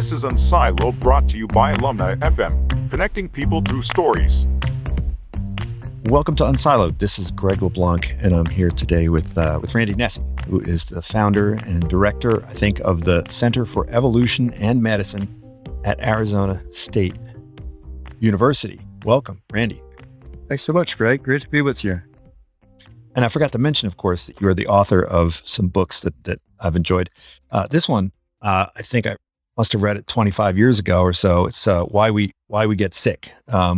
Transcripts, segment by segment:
This is Unsiloed, brought to you by Alumni FM, connecting people through stories. Welcome to Unsiloed. This is Greg LeBlanc, and I'm here today with Randy Nesse, who is the founder and director, I think, of the Center for Evolution and Medicine at Arizona State University. Welcome, Randy. Thanks so much, Greg. Great to be with you. And I forgot to mention, of course, that you're the author of some books that I've enjoyed. This one, I think I must have read it 25 years ago or so. It's Why We Get Sick,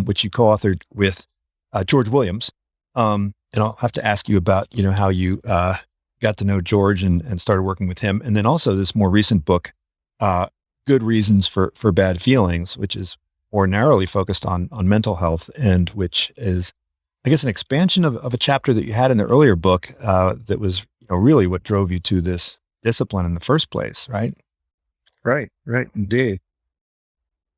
which you co-authored with George Williams. And I'll have to ask you about, how you got to know George and started working with him. And then also this more recent book, Good Reasons for Bad Feelings, which is more narrowly focused on mental health, and which is, I guess, an expansion of a chapter that you had in the earlier book that was really what drove you to this discipline in the first place, right? Right, indeed.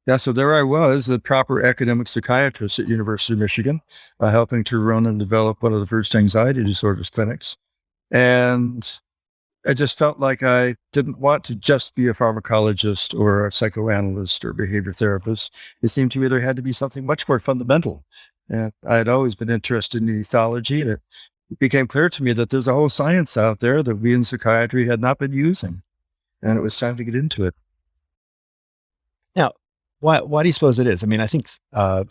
Yeah, so there I was, a proper academic psychiatrist at University of Michigan, helping to run and develop one of the first anxiety disorders clinics. And I just felt like I didn't want to just be a pharmacologist or a psychoanalyst or behavior therapist. It seemed to me there had to be something much more fundamental. And I had always been interested in ethology, and it became clear to me that there's a whole science out there that we in psychiatry had not been using. And it was time to get into it. Now, why do you suppose it is? I mean, I think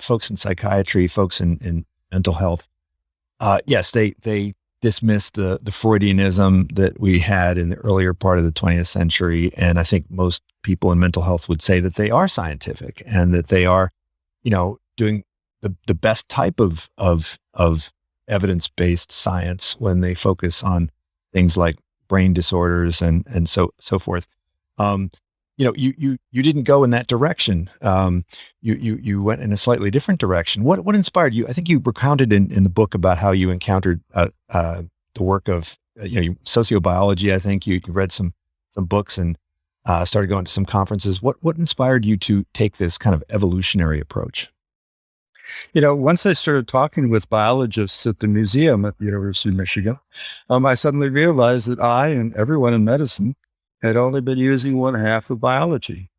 folks in psychiatry, folks in mental health, yes, they dismiss the Freudianism that we had in the earlier part of the 20th century. And I think most people in mental health would say that they are scientific and that they are, doing the best type of evidence-based science when they focus on things like brain disorders and so forth. You didn't go in that direction. You went in a slightly different direction. What inspired you? I think you recounted in the book about how you encountered the work of sociobiology. I think you read some books and started going to some conferences. What inspired you to take this kind of evolutionary approach? Once I started talking with biologists at the museum at the University of Michigan, I suddenly realized that I and everyone in medicine had only been using one half of biology.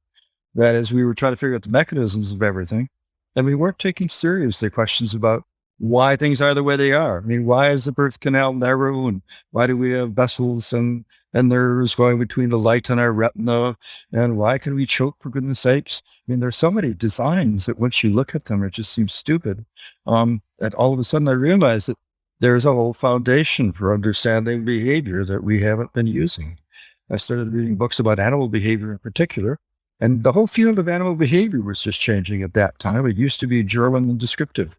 That is, we were trying to figure out the mechanisms of everything, and we weren't taking seriously questions about why things are the way they are. I mean, why is the birth canal narrow, and why do we have vessels and nerves going between the light and our retina, and why can we choke, for goodness sakes? I mean, there's so many designs that once you look at them, it just seems stupid. And all of a sudden I realized that there's a whole foundation for understanding behavior that we haven't been using. I started reading books about animal behavior in particular, and the whole field of animal behavior was just changing at that time. It used to be German and descriptive.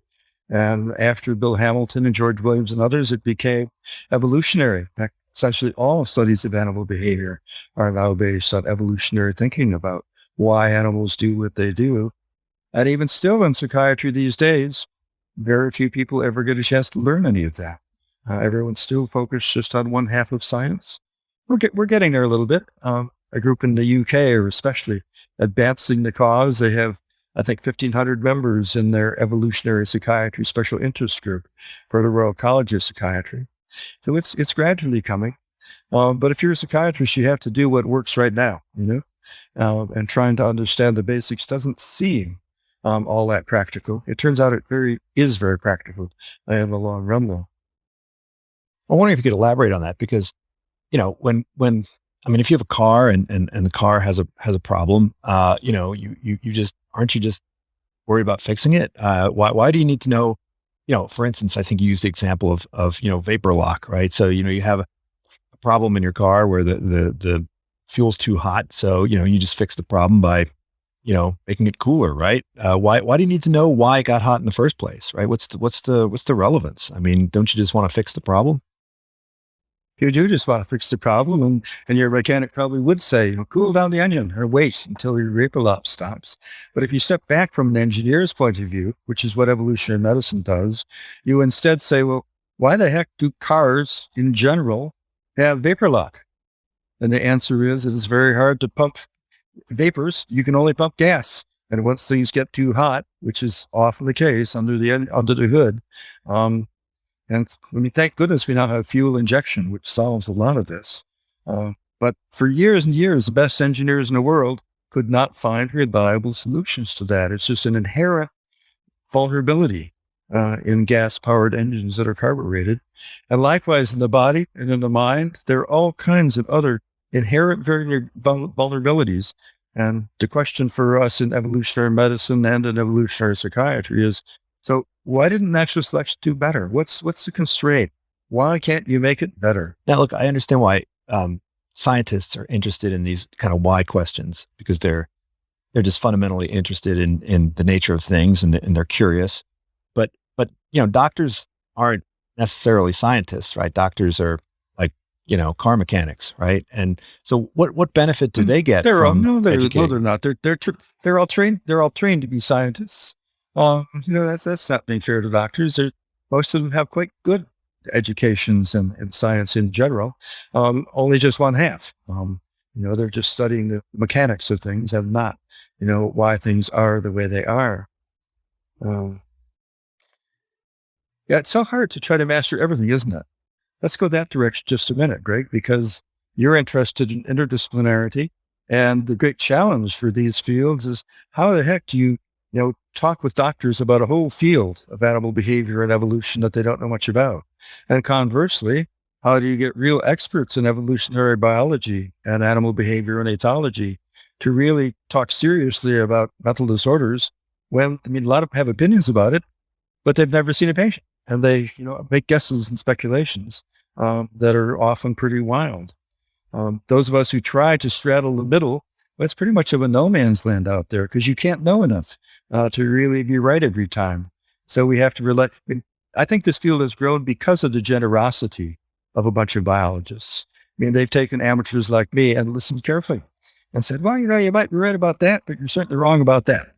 And after Bill Hamilton and George Williams and others, it became evolutionary. In fact, essentially all studies of animal behavior are now based on evolutionary thinking about why animals do what they do. And even still in psychiatry these days, very few people ever get a chance to learn any of that. Everyone's still focused just on one half of science. We're getting there a little bit. A group in the UK are especially advancing the cause. They have, I think, 1,500 members in their evolutionary psychiatry special interest group for the Royal College of Psychiatry. So it's gradually coming. But if you're a psychiatrist, you have to do what works right now, and trying to understand the basics doesn't seem all that practical. It turns out it is very practical in the long run, though. I'm wondering if you could elaborate on that, because if you have a car and the car has a problem, you just worried about fixing it? Why do you need to know? For instance, I think you used the example of vapor lock, right? So, you have a problem in your car where the fuel's too hot. So, you just fix the problem by, making it cooler, right? Why do you need to know why it got hot in the first place, right? What's the relevance? I mean, don't you just want to fix the problem? You do just want to fix the problem, and your mechanic probably would say, cool down the engine or wait until your vapor lock stops. But if you step back from an engineer's point of view, which is what evolutionary medicine does, you instead say, well, why the heck do cars in general have vapor lock? And the answer is, it is very hard to pump vapors. You can only pump gas. And once things get too hot, which is often the case under the hood, thank goodness we now have fuel injection, which solves a lot of this. But for years and years, the best engineers in the world could not find reliable solutions to that. It's just an inherent vulnerability in gas-powered engines that are carbureted. And likewise, in the body and in the mind, there are all kinds of other inherent vulnerabilities. And the question for us in evolutionary medicine and in evolutionary psychiatry is, so why didn't natural selection do better? What's the constraint? Why can't you make it better? Now, look, I understand why scientists are interested in these kind of why questions, because they're just fundamentally interested in the nature of things, and they're curious. But doctors aren't necessarily scientists, right? Doctors are like car mechanics, right? And so what benefit do they get from educating? No, they're not. They're all trained. They're all trained to be scientists. That's not being fair to doctors. Most of them have quite good educations in science in general. Only just one half. They're just studying the mechanics of things and not, why things are the way they are. It's so hard to try to master everything, isn't it? Let's go that direction just a minute, Greg, because you're interested in interdisciplinarity. And the great challenge for these fields is how the heck do you talk with doctors about a whole field of animal behavior and evolution that they don't know much about? And conversely, how do you get real experts in evolutionary biology and animal behavior and ethology to really talk seriously about mental disorders when, a lot of them have opinions about it, but they've never seen a patient. And they, make guesses and speculations that are often pretty wild. Those of us who try to straddle the middle, well, it's pretty much of a no man's land out there because you can't know enough to really be right every time. So we have to rely. I think this field has grown because of the generosity of a bunch of biologists. They've taken amateurs like me and listened carefully and said, well, you might be right about that, but you're certainly wrong about that.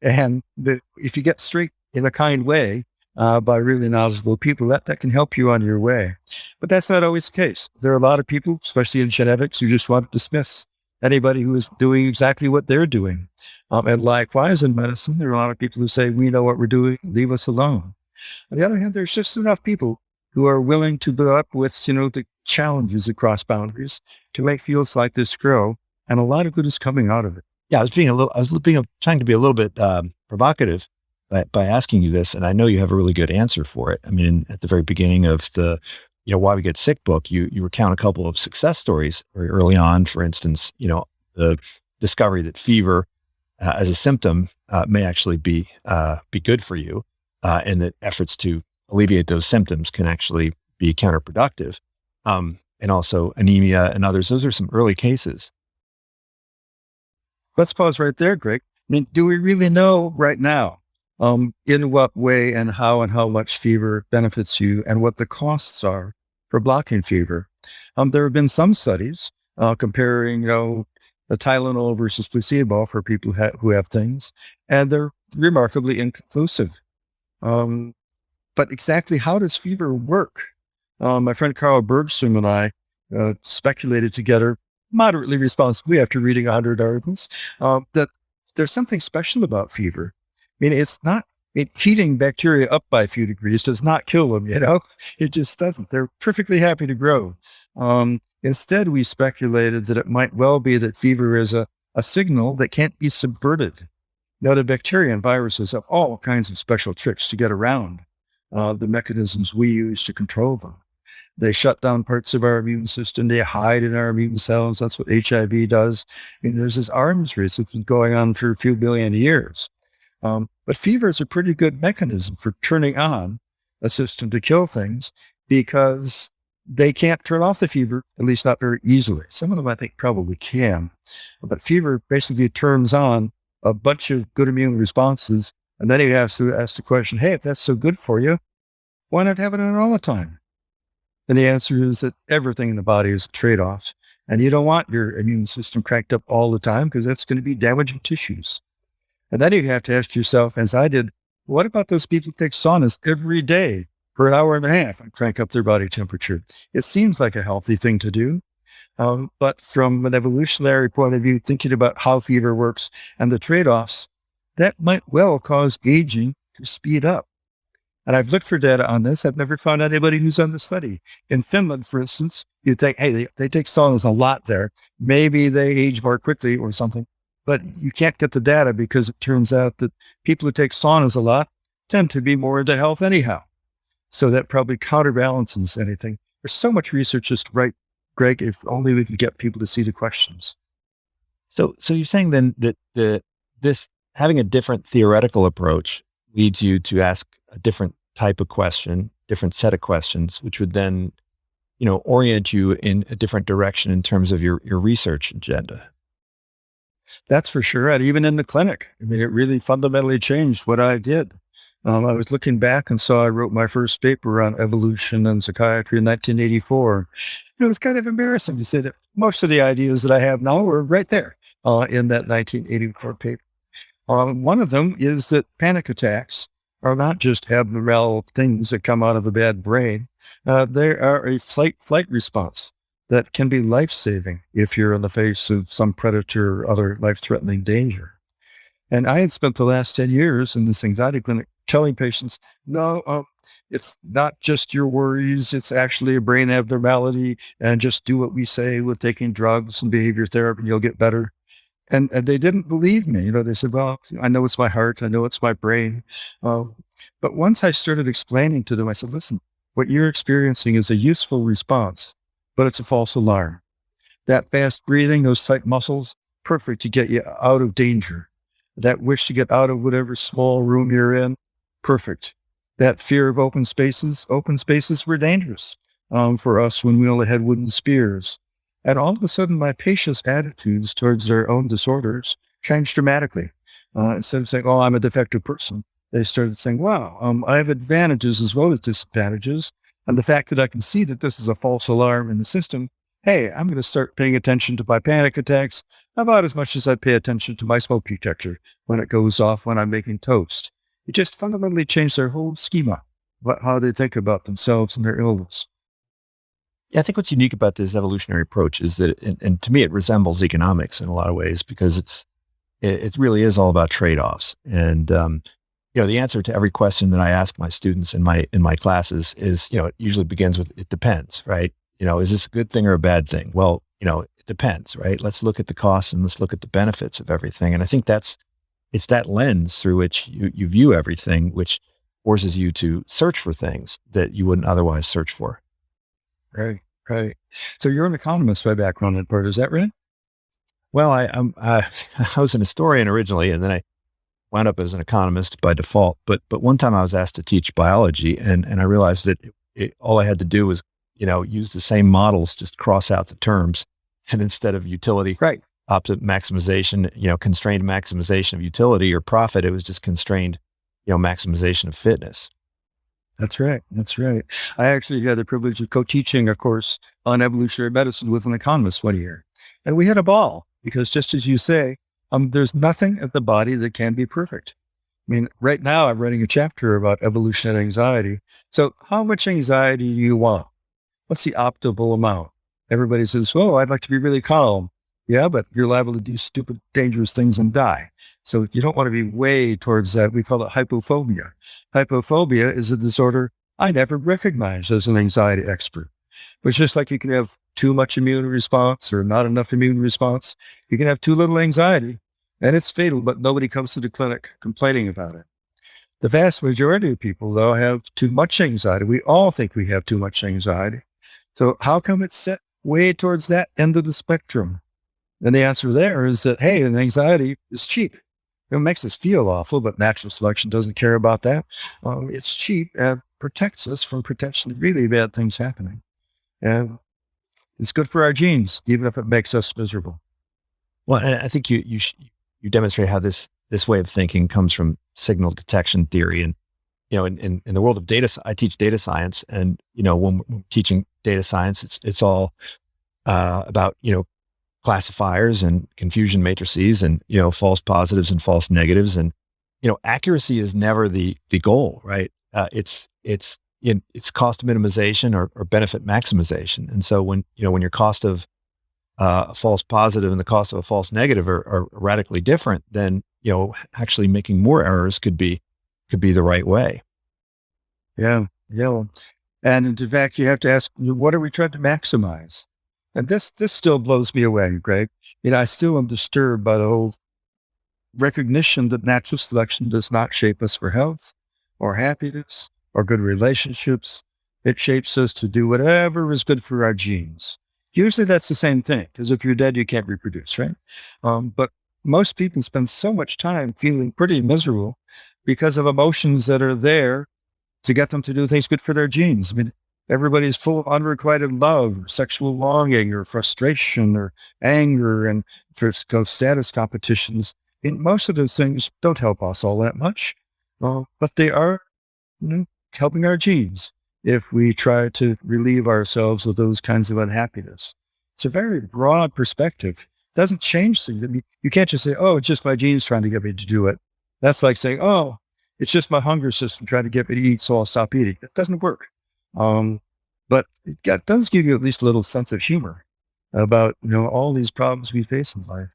If you get straight in a kind way by really knowledgeable people, that can help you on your way. But that's not always the case. There are a lot of people, especially in genetics, who just want to dismiss anybody who is doing exactly what they're doing. And likewise, in medicine, there are a lot of people who say, we know what we're doing, leave us alone. On the other hand, there's just enough people who are willing to put up with, the challenges across boundaries to make fields like this grow. And a lot of good is coming out of it. Yeah, I was trying to be a little bit provocative by asking you this, and I know you have a really good answer for it. At the very beginning of the, Why We Get Sick book, you recount a couple of success stories very early on. For instance, the discovery that fever as a symptom may actually be good for you, and that efforts to alleviate those symptoms can actually be counterproductive. And also anemia and others. Those are some early cases. Let's pause right there, Greg. Do we really know right now in what way and how much fever benefits you and what the costs are for blocking fever? There have been some studies comparing, the Tylenol versus placebo for people who have things, and they're remarkably inconclusive. But exactly how does fever work? My friend Carl Bergstrom and I speculated together moderately responsibly after reading 100 articles that there's something special about fever. It's not, heating bacteria up by a few degrees does not kill them, It just doesn't. They're perfectly happy to grow. Instead, we speculated that it might well be that fever is a signal that can't be subverted. The bacteria and viruses have all kinds of special tricks to get around the mechanisms we use to control them. They shut down parts of our immune system. They hide in our immune cells. That's what HIV does. There's this arms race that's been going on for a few billion years. But fever is a pretty good mechanism for turning on a system to kill things because they can't turn off the fever, at least not very easily. Some of them I think probably can. But fever basically turns on a bunch of good immune responses. And then you have to ask the question, hey, if that's so good for you, why not have it on all the time? And the answer is that everything in the body is a trade-off. And you don't want your immune system cranked up all the time because that's going to be damaging tissues. And then you have to ask yourself, as I did, what about those people who take saunas every day for an hour and a half and crank up their body temperature? It seems like a healthy thing to do. But from an evolutionary point of view, thinking about how fever works and the trade-offs, that might well cause aging to speed up. And I've looked for data on this. I've never found anybody who's done the study. In Finland, for instance, you'd think, hey, they take saunas a lot there. Maybe they age more quickly or something. But you can't get the data because it turns out that people who take saunas a lot tend to be more into health anyhow. So that probably counterbalances anything. There's so much research just right, Greg, if only we could get people to see the questions. So you're saying then that this having a different theoretical approach leads you to ask a different type of question, different set of questions, which would then, orient you in a different direction in terms of your research agenda. That's for sure. And even in the clinic, I mean, it really fundamentally changed what I did. I was looking back and saw I wrote my first paper on evolution and psychiatry in 1984. It was kind of embarrassing to say that most of the ideas that I have now were right there in that 1984 paper. One of them is that panic attacks are not just abnormal things that come out of a bad brain. They are a flight response that can be life-saving if you're in the face of some predator or other life-threatening danger. And I had spent the last 10 years in this anxiety clinic telling patients, no, it's not just your worries, it's actually a brain abnormality, and just do what we say with taking drugs and behavior therapy and you'll get better. And they didn't believe me. They said, well, I know it's my heart, I know it's my brain. But once I started explaining to them, I said, listen, what you're experiencing is a useful response, but it's a false alarm. That fast breathing, those tight muscles, perfect to get you out of danger. That wish to get out of whatever small room you're in, perfect. That fear of open spaces were dangerous for us when we only had wooden spears. And all of a sudden, my patients' attitudes towards their own disorders changed dramatically. Instead of saying, oh, I'm a defective person, they started saying, wow, I have advantages as well as disadvantages. And the fact that I can see that this is a false alarm in the system, hey, I'm going to start paying attention to my panic attacks about as much as I pay attention to my smoke detector when it goes off when I'm making toast. It just fundamentally changed their whole schema about how they think about themselves and their illness. Yeah, I think what's unique about this evolutionary approach is that, and to me, it resembles economics in a lot of ways because it really is all about trade-offs. And the answer to every question that I ask my students in my classes is, it usually begins with it depends, right? Is this a good thing or a bad thing? Well, it depends, right? Let's look at the costs and let's look at the benefits of everything. And I think it's that lens through which you view everything, which forces you to search for things that you wouldn't otherwise search for. Right. So you're an economist by background in part, is that right? Well, I was an historian originally, and then I wound up as an economist by default. But one time I was asked to teach biology, and I realized that all I had to do was use the same models, just cross out the terms, and instead of utility, right, opposite maximization, constrained maximization of utility or profit, it was just constrained, maximization of fitness. That's right. I actually had the privilege of co-teaching a course on evolutionary medicine with an economist one year. And we had a ball because just as you say, there's nothing in the body that can be perfect. I mean, right now I'm writing a chapter about evolutionary anxiety. So how much anxiety do you want? What's the optimal amount? Everybody says, oh, I'd like to be really calm. Yeah, but you're liable to do stupid, dangerous things and die. So you don't want to be way towards that. We call it hypophobia. Hypophobia is a disorder I never recognized as an anxiety expert. But it's just like you can have too much immune response or not enough immune response. You can have too little anxiety, and it's fatal, but nobody comes to the clinic complaining about it. The vast majority of people, though, have too much anxiety. We all think we have too much anxiety. So how come it's set way towards that end of the spectrum? And the answer there is that, hey, an anxiety is cheap. It makes us feel awful, but natural selection doesn't care about that. It's cheap and protects us from potentially really bad things happening. And it's good for our genes, even if it makes us miserable. Well, and I think you demonstrate how this way of thinking comes from signal detection theory. And, in the world of data, I teach data science. And, when we're teaching data science, it's all about, classifiers and confusion matrices and, false positives and false negatives. And, accuracy is never the goal, right? It's cost minimization or benefit maximization. And so when your cost of a false positive and the cost of a false negative are radically different, then, actually making more errors could be the right way. Yeah. Yeah. And in fact, you have to ask, what are we trying to maximize? And this still blows me away, Greg. I still am disturbed by the whole recognition that natural selection does not shape us for health or happiness or good relationships. It shapes us to do whatever is good for our genes. Usually that's the same thing, because if you're dead, you can't reproduce, right? But most people spend so much time feeling pretty miserable because of emotions that are there to get them to do things good for their genes. I mean, everybody's full of unrequited love, or sexual longing, or frustration, or anger, and for status competitions. And most of those things don't help us all that much, but they are helping our genes if we try to relieve ourselves of those kinds of unhappiness. It's a very broad perspective. It doesn't change things. I mean, you can't just say, oh, it's just my genes trying to get me to do it. That's like saying, oh, it's just my hunger system trying to get me to eat, so I'll stop eating. It doesn't work. But it does give you at least a little sense of humor about, all these problems we face in life.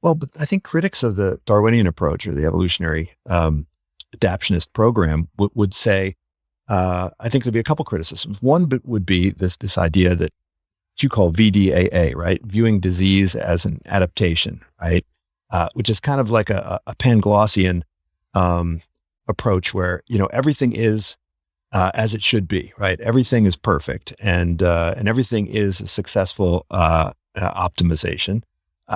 Well, but I think critics of the Darwinian approach or the evolutionary adaptionist program would say, I think there'd be a couple criticisms. One would be this idea that you call VDAA, right? Viewing disease as an adaptation, right? Which is kind of like a Panglossian approach where, everything is as it should be, right? Everything is perfect and everything is a successful optimization.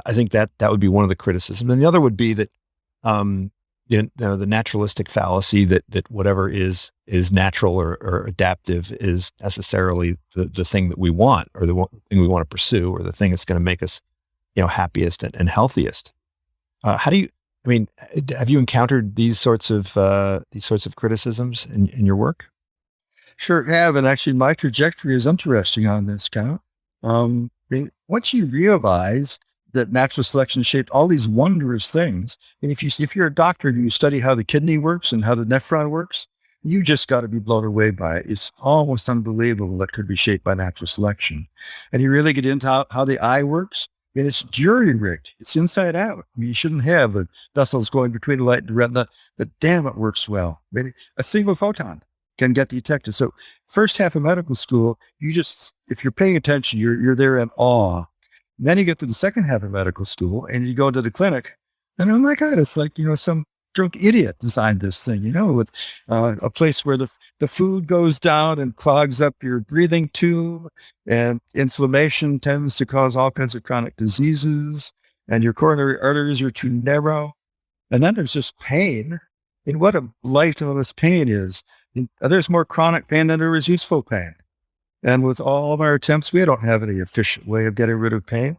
I think that would be one of the criticisms. And the other would be that, the naturalistic fallacy that whatever is natural or adaptive is necessarily the thing that we want, or the thing we want to pursue, or the thing that's going to make us, happiest and healthiest. Have you encountered these sorts of criticisms in your work? Sure have. And actually my trajectory is interesting on this count. Once you realize that natural selection shaped all these wondrous things, and if you're a doctor and you study how the kidney works and how the nephron works, you just got to be blown away by it. It's almost unbelievable that could be shaped by natural selection. And you really get into how the eye works. I mean, it's jury-rigged. It's inside out. I mean, you shouldn't have the vessels going between the light and the retina, but damn, it works well. I mean, a single photon can get detected. So first half of medical school, if you're paying attention, you're there in awe. And then you get to the second half of medical school and you go to the clinic and oh my God, it's like, some drunk idiot designed this thing, with a place where the food goes down and clogs up your breathing tube, and inflammation tends to cause all kinds of chronic diseases, and your coronary arteries are too narrow. And then there's just pain. And what a lifeless pain is. There's more chronic pain than there is useful pain. And with all of our attempts, we don't have any efficient way of getting rid of pain.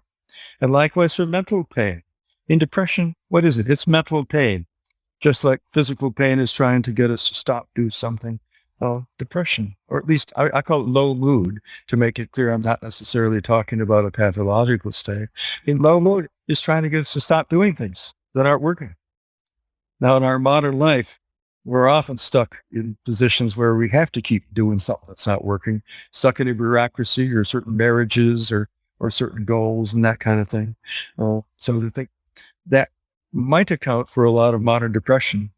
And likewise for mental pain. In depression, what is it? It's mental pain. Just like physical pain is trying to get us to stop, do something. Depression, or at least I call it low mood, to make it clear I'm not necessarily talking about a pathological state. Low mood is trying to get us to stop doing things that aren't working. Now, in our modern life, we're often stuck in positions where we have to keep doing something that's not working, stuck in a bureaucracy or certain marriages or certain goals and that kind of thing. So I think that might account for a lot of modern depression.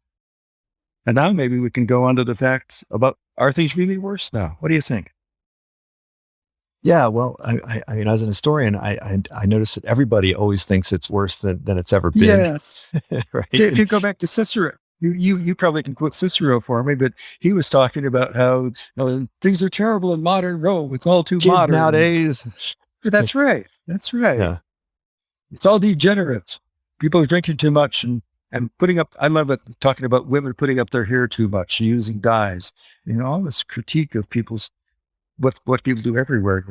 And now maybe we can go on to the facts about, are things really worse now? What do you think? Yeah, well, I mean, as an historian, I noticed that everybody always thinks it's worse than it's ever been. Yes. Right? If you go back to Cicero, you probably can quote Cicero for me, but he was talking about how things are terrible in modern Rome. It's all too Kids modern nowadays. That's right. That's right. Yeah. It's all degenerate. People are drinking too much and putting up, I love it, talking about women putting up their hair too much, using dyes, all this critique of what people do everywhere,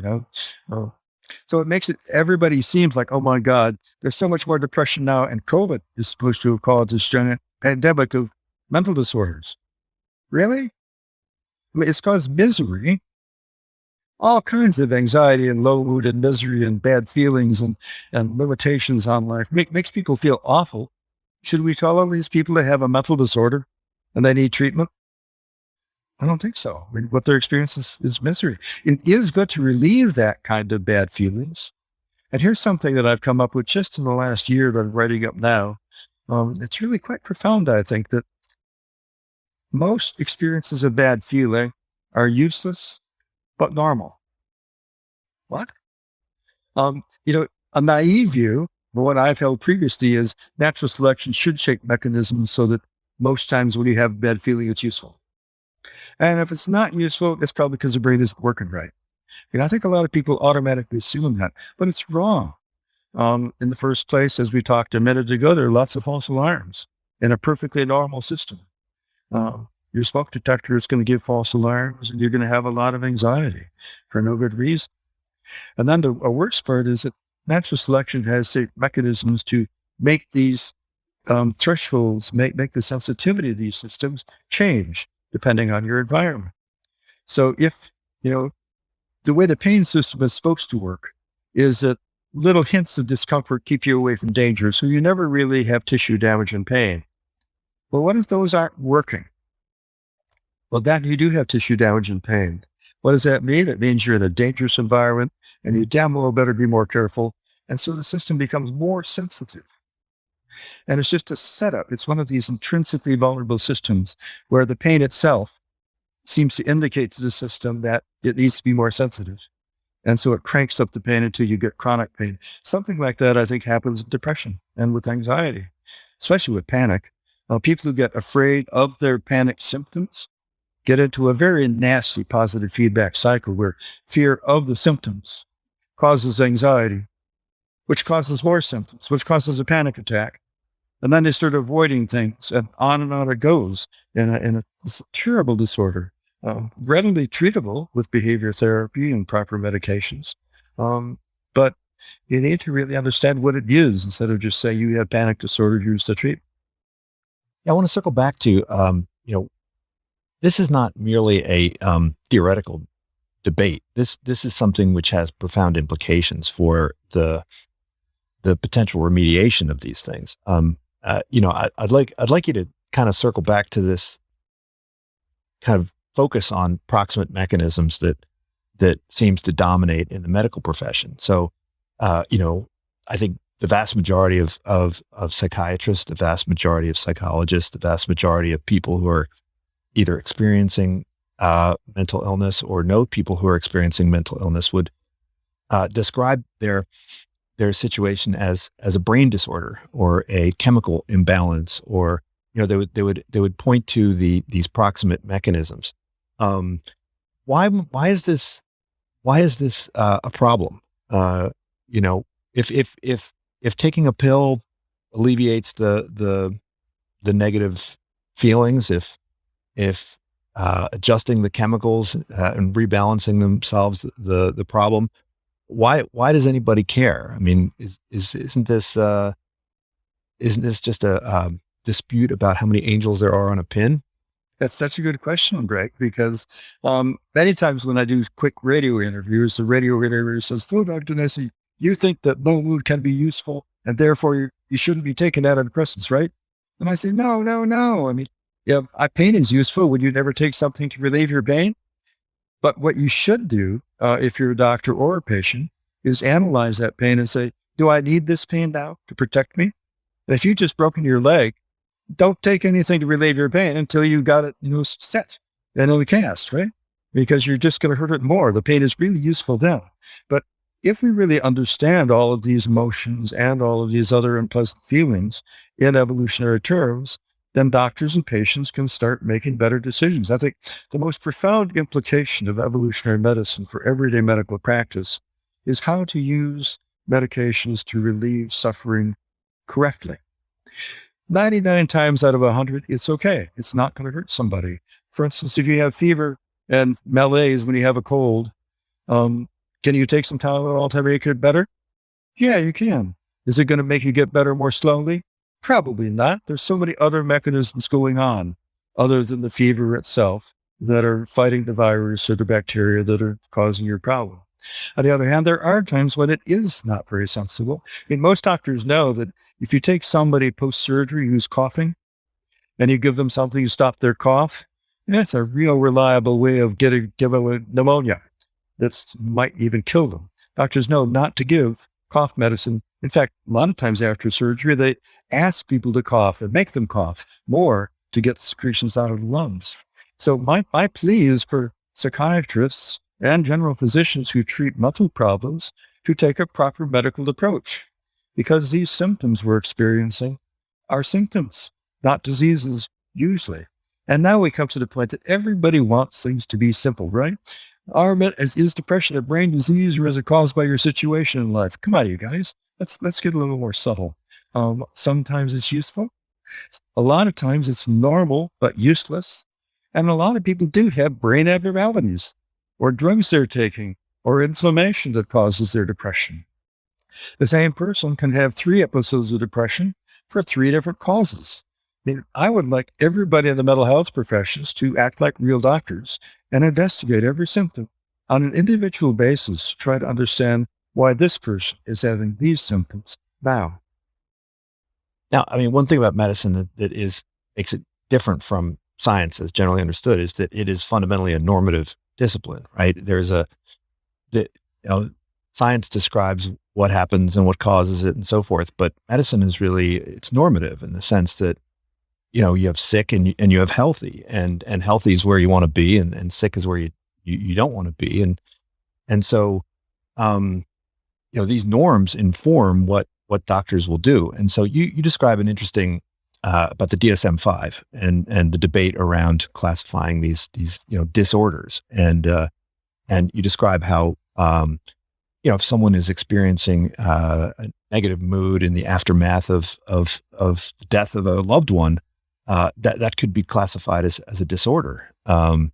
So it makes everybody seems like, oh my God, there's so much more depression now. And COVID is supposed to have caused this giant pandemic of mental disorders. Really? I mean, it's caused misery, all kinds of anxiety and low mood and misery and bad feelings and limitations on life. Makes people feel awful. Should we tell all these people to have a mental disorder and they need treatment? I don't think so. I mean, what they're experiencing is misery. It is good to relieve that kind of bad feelings. And here's something that I've come up with just in the last year that I'm writing up now. It's really quite profound, I think, that most experiences of bad feeling are useless but normal. What? A naive view, but what I've held previously is natural selection should shape mechanisms so that most times when you have a bad feeling, it's useful. And if it's not useful, it's probably because the brain isn't working right. I think a lot of people automatically assume that, but it's wrong. In the first place, as we talked a minute ago, there are lots of false alarms in a perfectly normal system. Your smoke detector is going to give false alarms, and you're going to have a lot of anxiety for no good reason. And then the worst part is that natural selection has mechanisms to make these thresholds, make the sensitivity of these systems change depending on your environment. So if, the way the pain system is supposed to work is that little hints of discomfort keep you away from danger, so you never really have tissue damage and pain. Well, what if those aren't working? Well, then you do have tissue damage and pain. What does that mean? It means you're in a dangerous environment and you damn well better be more careful. And so the system becomes more sensitive. And it's just a setup. It's one of these intrinsically vulnerable systems where the pain itself seems to indicate to the system that it needs to be more sensitive. And so it cranks up the pain until you get chronic pain. Something like that, I think, happens with depression and with anxiety, especially with panic. People who get afraid of their panic symptoms get into a very nasty positive feedback cycle where fear of the symptoms causes anxiety, which causes more symptoms, which causes a panic attack. And then they start avoiding things, and on it goes it's a terrible disorder, readily treatable with behavior therapy and proper medications. But you need to really understand what it is instead of just say you have panic disorder, use the treatment. I want to circle back to, this is not merely a theoretical debate. This is something which has profound implications for the potential remediation of these things. I'd like you to kind of circle back to this kind of focus on proximate mechanisms that seems to dominate in the medical profession. So, I think the vast majority of psychiatrists, the vast majority of psychologists, the vast majority of people who are either experiencing mental illness or know people who are experiencing mental illness would describe their situation as a brain disorder or a chemical imbalance, or they would point to these proximate mechanisms. Why is this a problem? If taking a pill alleviates the negative feelings, if adjusting the chemicals and rebalancing themselves the problem, why does anybody care? I mean, isn't this just a dispute about how many angels there are on a pin? That's such a good question, Greg, because many times when I do quick radio interviews, the radio interviewer says, "Oh, Dr. Nesse, you think that low mood can be useful and therefore you shouldn't be taking antidepressants, right?" And I say, no. I mean, pain is useful. Would you never take something to relieve your pain? But what you should do, if you're a doctor or a patient, is analyze that pain and say, do I need this pain now to protect me? And if you've just broken your leg, don't take anything to relieve your pain until you got it, set and in the cast, right? Because you're just going to hurt it more. The pain is really useful then. But if we really understand all of these emotions and all of these other unpleasant feelings in evolutionary terms, then doctors and patients can start making better decisions. I think the most profound implication of evolutionary medicine for everyday medical practice is how to use medications to relieve suffering correctly. 99 times out of 100, it's okay. It's not going to hurt somebody. For instance, if you have fever and malaise when you have a cold, can you take some Tylenol to make it better? Yeah, you can. Is it going to make you get better more slowly? Probably not. There's so many other mechanisms going on other than the fever itself that are fighting the virus or the bacteria that are causing your problem. On the other hand, there are times when it is not very sensible. I mean, most doctors know that if you take somebody post-surgery who's coughing and you give them something to stop their cough, that's a real reliable way of giving a pneumonia that might even kill them. Doctors know not to give cough medicine. In fact, a lot of times after surgery, they ask people to cough and make them cough more to get secretions out of the lungs. So my plea is for psychiatrists and general physicians who treat mental problems to take a proper medical approach, because these symptoms we're experiencing are symptoms, not diseases usually. And now we come to the point that everybody wants things to be simple, right? Is depression a brain disease, or is it caused by your situation in life? Come on, you guys. Let's get a little more subtle. Sometimes it's useful. A lot of times it's normal but useless. And a lot of people do have brain abnormalities, or drugs they're taking, or inflammation that causes their depression. The same person can have 3 episodes of depression for 3 different causes. I mean, I would like everybody in the mental health professions to act like real doctors and investigate every symptom on an individual basis to try to understand why this person is having these symptoms now. Now, I mean, one thing about medicine that makes it different from science as generally understood is that it is fundamentally a normative discipline, right? Science describes what happens and what causes it and so forth, but medicine is really, it's normative in the sense that, you have sick and you have healthy, and healthy is where you want to be, and sick is where you don't want to be. And so, these norms inform what doctors will do. And so you describe an interesting, about the DSM-5 and the debate around classifying these disorders. And you describe how, if someone is experiencing a negative mood in the aftermath of the death of a loved one, that could be classified as a disorder. Are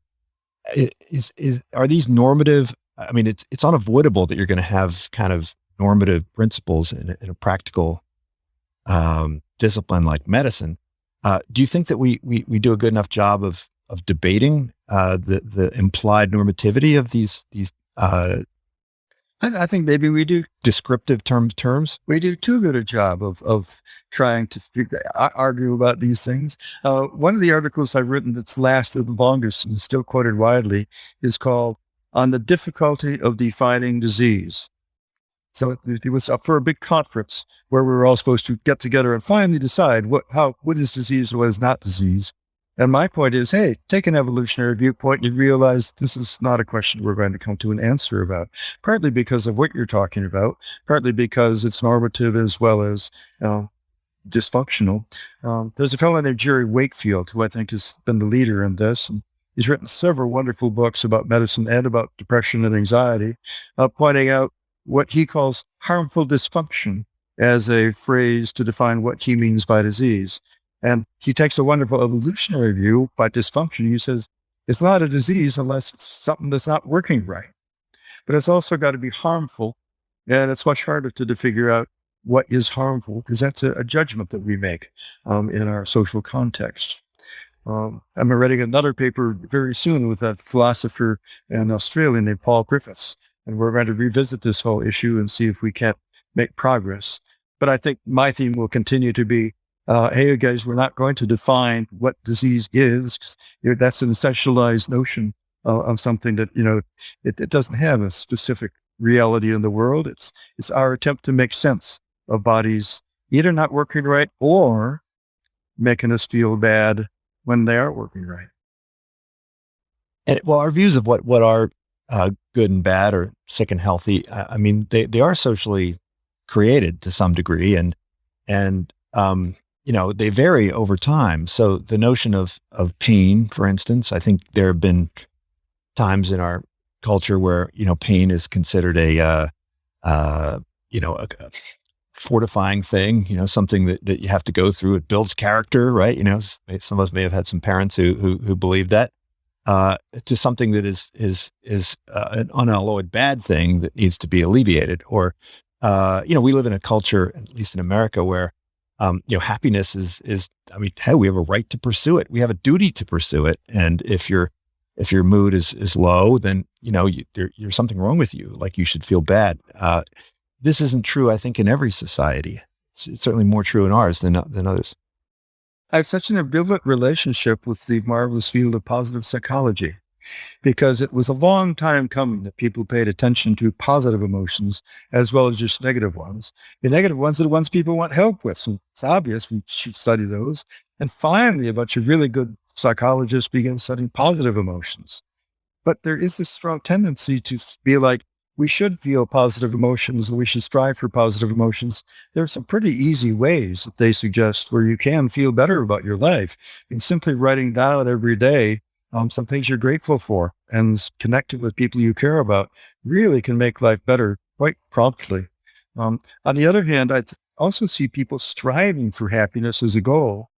these normative? I mean, it's unavoidable that you're going to have kind of normative principles in a practical discipline like medicine. Do you think that we do a good enough job of debating the implied normativity of these I think maybe we do. Descriptive terms? We do too good a job of trying to argue about these things. One of the articles I've written that's lasted the longest and still quoted widely is called "On the Difficulty of Defining Disease." So it was up for a big conference where we were all supposed to get together and finally decide what is disease and what is not disease. And my point is, hey, take an evolutionary viewpoint and you realize this is not a question we're going to come to an answer about, partly because of what you're talking about, partly because it's normative as well as dysfunctional. There's a fellow named Jerry Wakefield, who I think has been the leader in this, and he's written several wonderful books about medicine and about depression and anxiety, pointing out what he calls harmful dysfunction as a phrase to define what he means by disease. And he takes a wonderful evolutionary view by dysfunction. He says, it's not a disease unless it's something that's not working right. But it's also got to be harmful. And it's much harder to figure out what is harmful, because that's a judgment that we make in our social context. I'm writing another paper very soon with a philosopher in Australia named Paul Griffiths. And we're going to revisit this whole issue and see if we can't make progress. But I think my theme will continue to be, hey, guys, we're not going to define what disease is, because that's an essentialized notion of something that, it doesn't have a specific reality in the world. It's our attempt to make sense of bodies either not working right or making us feel bad when they are working right. And well, our views of what are good and bad, or sick and healthy, I mean, they are socially created to some degree, and they vary over time. So the notion of pain, for instance, I think there have been times in our culture where, pain is considered a fortifying thing, something that you have to go through. It builds character, right? Some of us may have had some parents who believe that, to something that is an unalloyed bad thing that needs to be alleviated. Or, we live in a culture, at least in America, where happiness is, hey, we have a right to pursue it. We have a duty to pursue it. And if your mood is low, then, there's something wrong with you. Like, you should feel bad. This isn't true, I think, in every society. It's certainly more true in ours than others. I have such an ambivalent relationship with the marvelous field of positive psychology, because it was a long time coming that people paid attention to positive emotions as well as just negative ones. The negative ones are the ones people want help with. So it's obvious we should study those. And finally, a bunch of really good psychologists began studying positive emotions. But there is this strong tendency to be like, we should feel positive emotions and we should strive for positive emotions. There are some pretty easy ways that they suggest where you can feel better about your life. And simply writing down every day some things you're grateful for and connecting with people you care about really can make life better quite promptly. On the other hand, also see people striving for happiness as a goal.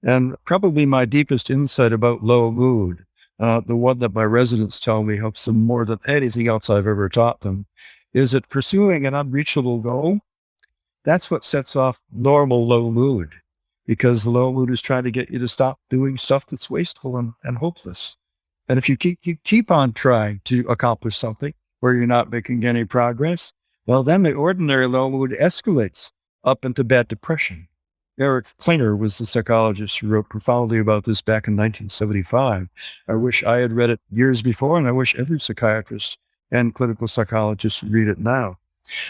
And probably my deepest insight about low mood, the one that my residents tell me helps them more than anything else I've ever taught them, is that pursuing an unreachable goal, that's what sets off normal low mood, because the low mood is trying to get you to stop doing stuff that's wasteful and hopeless. And if you keep on trying to accomplish something where you're not making any progress, well, then the ordinary low mood escalates up into bad depression. Eric Klinger was the psychologist who wrote profoundly about this back in 1975. I wish I had read it years before, and I wish every psychiatrist and clinical psychologist would read it now.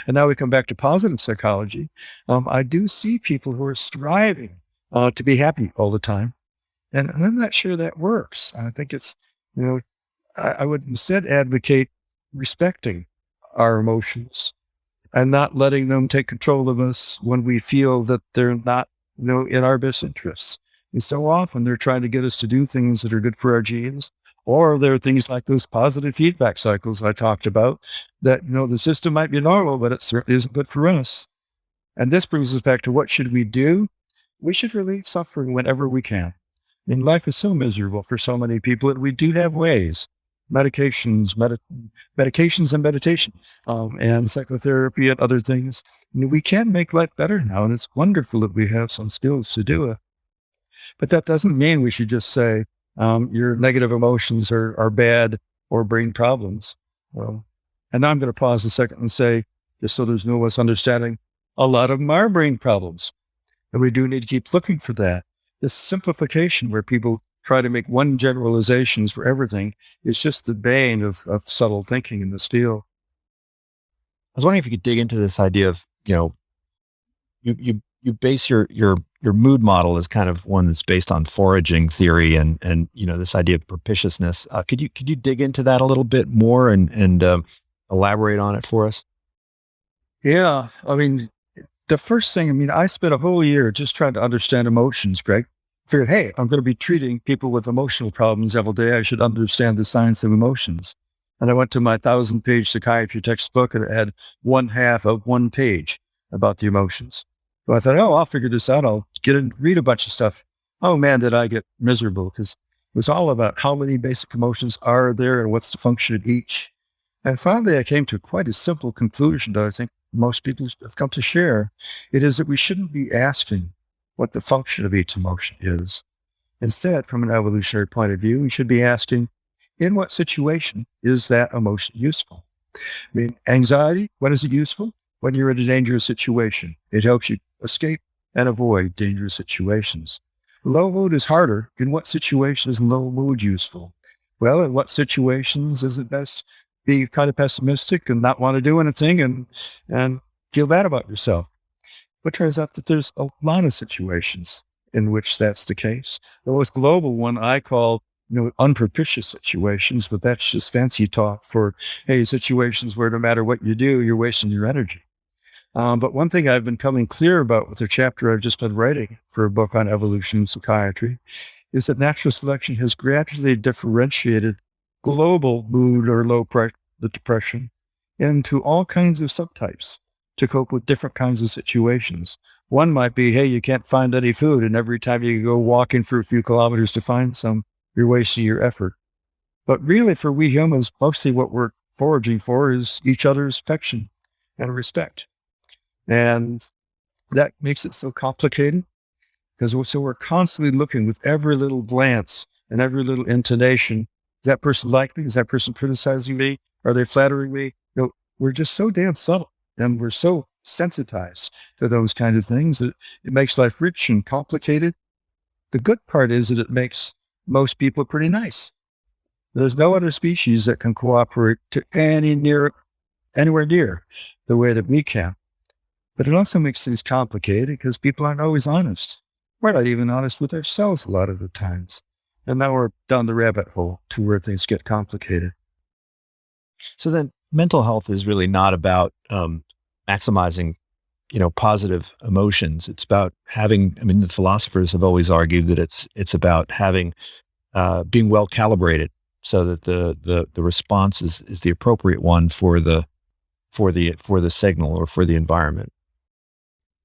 And now we come back to positive psychology. I do see people who are striving to be happy all the time. And I'm not sure that works. I think it's, I would instead advocate respecting our emotions and not letting them take control of us when we feel that they're not, in our best interests. And so often they're trying to get us to do things that are good for our genes, or there are things like those positive feedback cycles I talked about that, the system might be normal, but it certainly isn't good for us. And this brings us back to what should we do? We should relieve suffering whenever we can. I mean, life is so miserable for so many people, and we do have ways. Medications and meditation, and psychotherapy and other things. We can make life better now, and it's wonderful that we have some skills to do it. But that doesn't mean we should just say your negative emotions are bad or bring problems. And now I'm going to pause a second and say, just so there's no misunderstanding, a lot of them are brain problems, and we do need to keep looking for that. This simplification where people try to make one generalizations for everything is just the bane of subtle thinking in this field. I was wondering if you could dig into this idea of, you base your mood model as kind of one that's based on foraging theory and this idea of propitiousness. Could you dig into that a little bit more and elaborate on it for us? Yeah, I mean, the first thing, I spent a whole year just trying to understand emotions, Greg. Figured, hey, I'm going to be treating people with emotional problems every day. I should understand the science of emotions. And I went to my 1,000-page psychiatry textbook, and it had 1/2 of 1 page about the emotions. So I thought, I'll figure this out. I'll read a bunch of stuff. Oh man, did I get miserable, because it was all about how many basic emotions are there and what's the function of each. And finally, I came to quite a simple conclusion that I think most people have come to share. It is that we shouldn't be asking what the function of each emotion is. Instead, from an evolutionary point of view, we should be asking, in what situation is that emotion useful? Anxiety, when is it useful? When you're in a dangerous situation. It helps you escape and avoid dangerous situations. Low mood is harder. In what situation is low mood useful? Well, in what situations is it best be kind of pessimistic and not want to do anything and feel bad about yourself? But it turns out that there's a lot of situations in which that's the case. The most global one I call, unpropitious situations, but that's just fancy talk for, situations where no matter what you do, you're wasting your energy. But one thing I've been becoming clear about with a chapter I've just been writing for a book on evolution and psychiatry is that natural selection has gradually differentiated global mood or the depression into all kinds of subtypes to cope with different kinds of situations. One might be, hey, you can't find any food, and every time you go walking for a few kilometers to find some, you're wasting your effort. But really, for we humans, mostly what we're foraging for is each other's affection and respect. And that makes it so complicated, because we're constantly looking with every little glance and every little intonation. Does that person like me? Is that person criticizing me? Are they flattering me? We're just so damn subtle, and we're so sensitized to those kind of things that it makes life rich and complicated. The good part is that it makes most people pretty nice. There's no other species that can cooperate to anywhere near the way that we can. But it also makes things complicated because people aren't always honest. We're not even honest with ourselves a lot of the times. And now we're down the rabbit hole to where things get complicated. So then mental health is really not about maximizing, positive emotions. It's about having, the philosophers have always argued that it's about having, being well calibrated so that the response is the appropriate one for the signal or for the environment.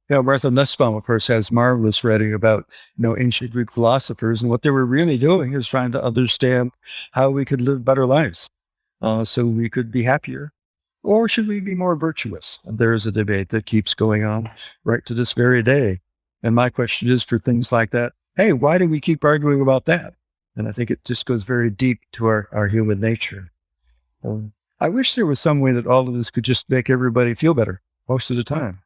Yeah, Martha Nussbaum, of course, has marvelous writing about, ancient Greek philosophers, and what they were really doing is trying to understand how we could live better lives, so we could be happier, or should we be more virtuous? And there is a debate that keeps going on right to this very day. And my question is for things like that, hey, why do we keep arguing about that? And I think it just goes very deep to our human nature. I wish there was some way that all of this could just make everybody feel better most of the time.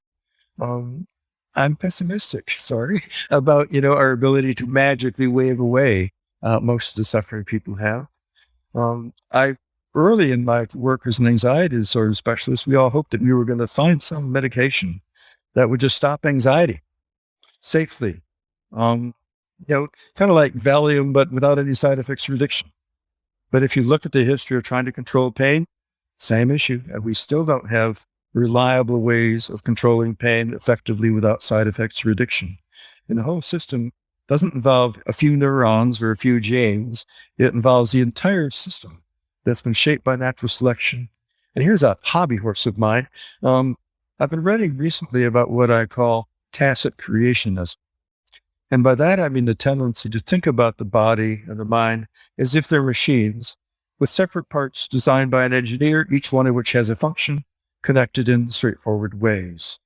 I'm pessimistic, sorry, about, our ability to magically wave away most of the suffering people have. Early in my work as an anxiety disorder specialist, we all hoped that we were going to find some medication that would just stop anxiety safely. Kind of like Valium, but without any side effects or addiction. But if you look at the history of trying to control pain, same issue. And we still don't have reliable ways of controlling pain effectively without side effects or addiction. And the whole system doesn't involve a few neurons or a few genes. It involves the entire system that's been shaped by natural selection. And here's a hobby horse of mine. I've been reading recently about what I call tacit creationism. And by that, I mean the tendency to think about the body and the mind as if they're machines with separate parts designed by an engineer, each one of which has a function connected in straightforward ways.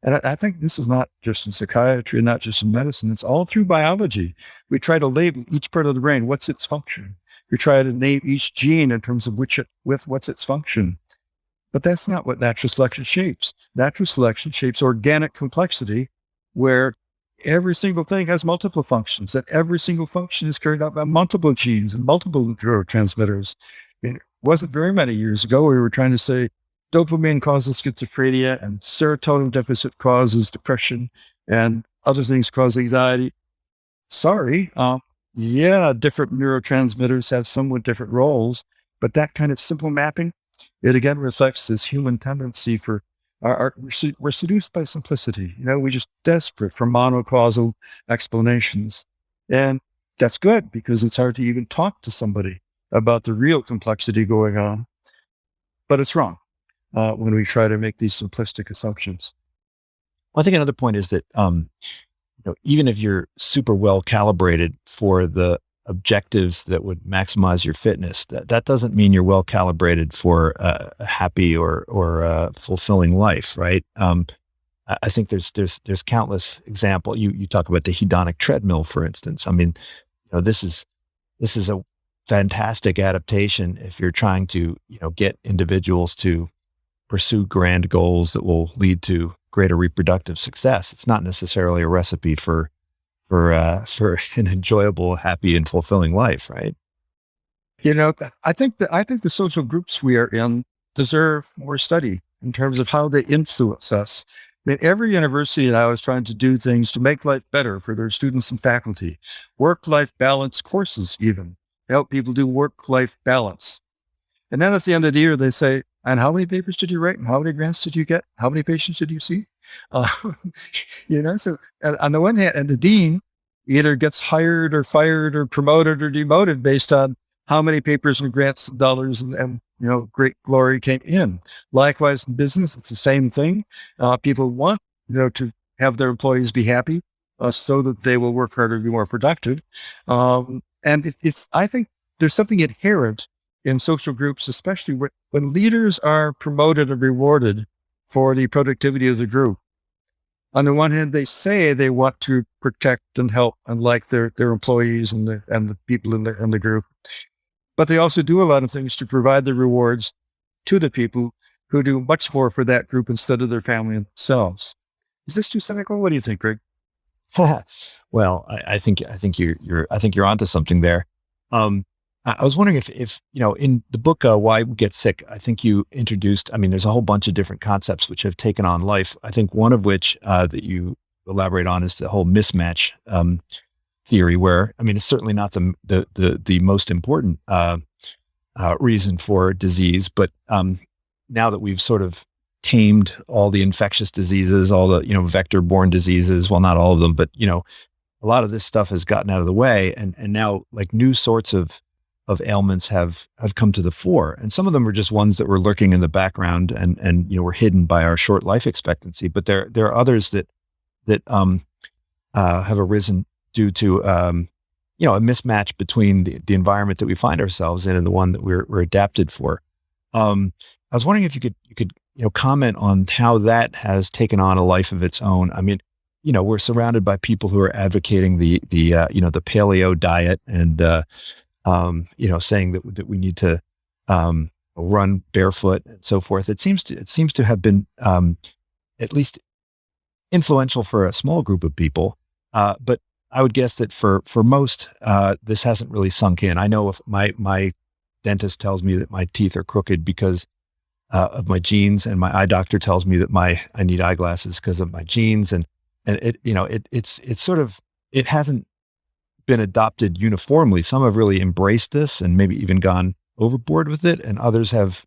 And I think this is not just in psychiatry and not just in medicine. It's all through biology. We try to label each part of the brain. What's its function? We try to name each gene in terms of what's its function. But that's not what natural selection shapes. Natural selection shapes organic complexity where every single thing has multiple functions, that every single function is carried out by multiple genes and multiple neurotransmitters. It wasn't very many years ago we were trying to say dopamine causes schizophrenia and serotonin deficit causes depression and other things cause anxiety. Sorry. Different neurotransmitters have somewhat different roles, but that kind of simple mapping, it again reflects this human tendency for we're seduced by simplicity. We're just desperate for monocausal explanations. And that's good because it's hard to even talk to somebody about the real complexity going on. But it's wrong when we try to make these simplistic assumptions. Well, I think another point is that, even if you're super well calibrated for the objectives that would maximize your fitness, that doesn't mean you're well calibrated for a happy or fulfilling life, right? I think there's countless examples. You talk about the hedonic treadmill, for instance. This is a fantastic adaptation if you're trying to get individuals to pursue grand goals that will lead to greater reproductive success. It's not necessarily a recipe for an enjoyable, happy, and fulfilling life, right? I think the social groups we are in deserve more study in terms of how they influence us. Every university now is trying to do things to make life better for their students and faculty. Work-life balance courses even help people do work-life balance. And then at the end of the year, they say, and how many papers did you write? And how many grants did you get? How many patients did you see? So on the one hand, and the dean either gets hired or fired or promoted or demoted based on how many papers and grants and dollars and great glory came in. Likewise, in business, it's the same thing. People want, to have their employees be happy so that they will work harder and be more productive. And I think there's something inherent in social groups, especially when leaders are promoted and rewarded for the productivity of the group. On the one hand, they say they want to protect and help and like their employees and the people in the group, but they also do a lot of things to provide the rewards to the people who do much more for that group instead of their family and themselves. Is this too cynical? What do you think, Greg? Well, I think you're onto something there. I was wondering if in the book Why We Get Sick, I think you introduced. There's a whole bunch of different concepts which have taken on life. I think one of which that you elaborate on is the whole mismatch theory, where, I mean, it's certainly not the most important reason for disease, but now that we've sort of tamed all the infectious diseases, all the, vector-borne diseases, well, not all of them, but, a lot of this stuff has gotten out of the way, and now like new sorts of ailments have come to the fore. And some of them are just ones that were lurking in the background and were hidden by our short life expectancy. But there are others that have arisen due to, a mismatch between the environment that we find ourselves in and the one that we're adapted for. I was wondering if you could comment on how that has taken on a life of its own. I mean, we're surrounded by people who are advocating the paleo diet and, saying that we need to run barefoot and so forth. It seems to have been at least influential for a small group of people, but I would guess that for most, this hasn't really sunk in. I know if my dentist tells me that my teeth are crooked because of my genes, and my eye doctor tells me that I need eyeglasses because of my genes, and it's sort of, it hasn't been adopted uniformly. Some have really embraced this and maybe even gone overboard with it, and others have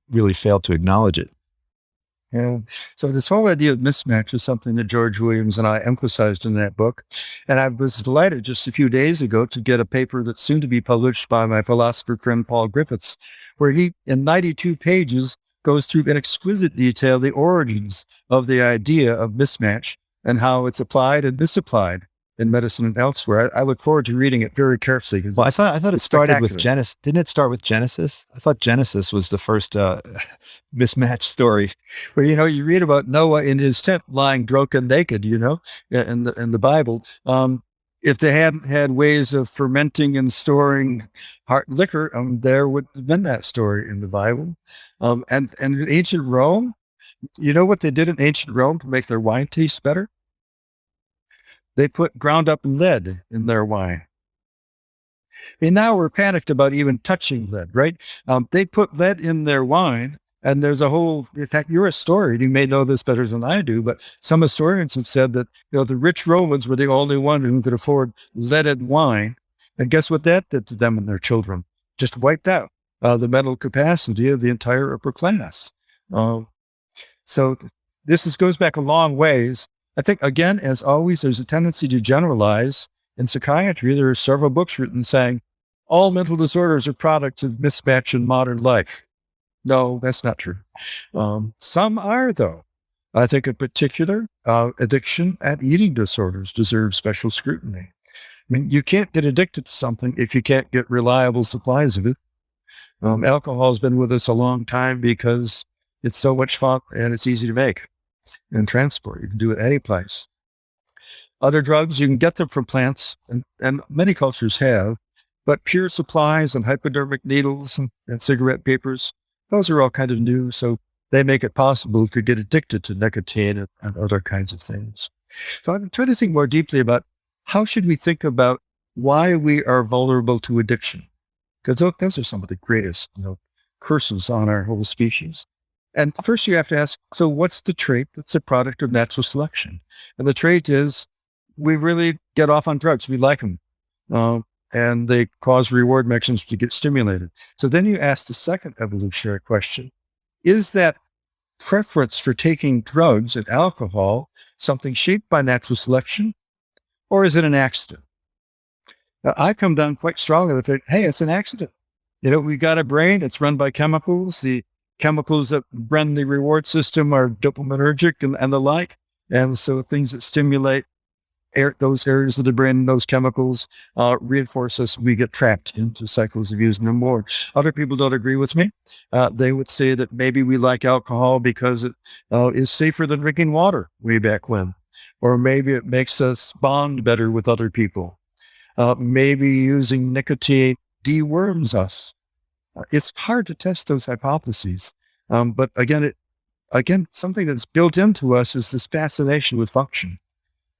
really failed to acknowledge it. Yeah. So this whole idea of mismatch is something that George Williams and I emphasized in that book. And I was delighted just a few days ago to get a paper that's soon to be published by my philosopher friend Paul Griffiths, where he, in 92 pages, goes through in exquisite detail the origins of the idea of mismatch and how it's applied and misapplied in medicine and elsewhere. I look forward to reading it very carefully. Well, I thought it started with Genesis. Didn't it start with Genesis? I thought Genesis was the first mismatch story. Well, you read about Noah in his tent lying drunk and naked, in the Bible. If they hadn't had ways of fermenting and storing hard liquor, there would have been that story in the Bible. And in ancient Rome, you know what they did in ancient Rome to make their wine taste better? They put ground up lead in their wine. I mean, now we're panicked about even touching lead, right? They put lead in their wine, and there's a whole, in fact, you're a historian, you may know this better than I do, but some historians have said that, the rich Romans were the only one who could afford leaded wine. And guess what that did to them and their children? Just wiped out the mental capacity of the entire upper class. So this goes back a long ways. I think, again, as always, there's a tendency to generalize. In psychiatry, there are several books written saying all mental disorders are products of mismatch in modern life. No, that's not true. Some are, though. I think in particular, addiction and eating disorders deserve special scrutiny. I mean, you can't get addicted to something if you can't get reliable supplies of it. Alcohol has been with us a long time because it's so much fun and it's easy to make and transport. You can do it any place. Other drugs, you can get them from plants, and many cultures have, but pure supplies and hypodermic needles and cigarette papers, those are all kind of new, so they make it possible to get addicted to nicotine and other kinds of things. So I'm trying to think more deeply about how should we think about why we are vulnerable to addiction? Because those are some of the greatest, curses on our whole species. And first you have to ask, so what's the trait that's a product of natural selection? And the trait is we really get off on drugs. We like them. And they cause reward mechanisms to get stimulated. So then you ask the second evolutionary question, is that preference for taking drugs and alcohol something shaped by natural selection, or is it an accident? Now, I come down quite strongly with it. Hey, it's an accident. We got a brain. It's run by chemicals. The chemicals that run the reward system are dopaminergic and the like. And so things that stimulate those areas of the brain and those chemicals reinforce us. We get trapped into cycles of using them more. Other people don't agree with me. They would say that maybe we like alcohol because it is safer than drinking water way back when. Or maybe it makes us bond better with other people. Maybe using nicotine deworms us. It's hard to test those hypotheses. But again, something that's built into us is this fascination with function.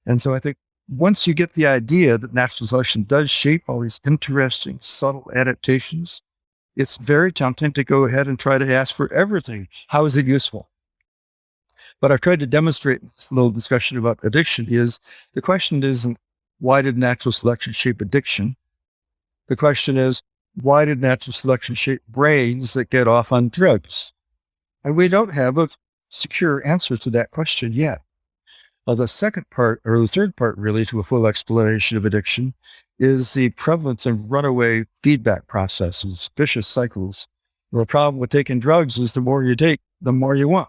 And so I think once you get the idea that natural selection does shape all these interesting, subtle adaptations, it's very tempting to go ahead and try to ask for everything. How is it useful? But I've tried to demonstrate in this little discussion about addiction is the question isn't why did natural selection shape addiction? The question is, why did natural selection shape brains that get off on drugs? And we don't have a secure answer to that question yet. The second part, or the third part really, to a full explanation of addiction is the prevalence of runaway feedback processes, vicious cycles. The problem with taking drugs is the more you take, the more you want.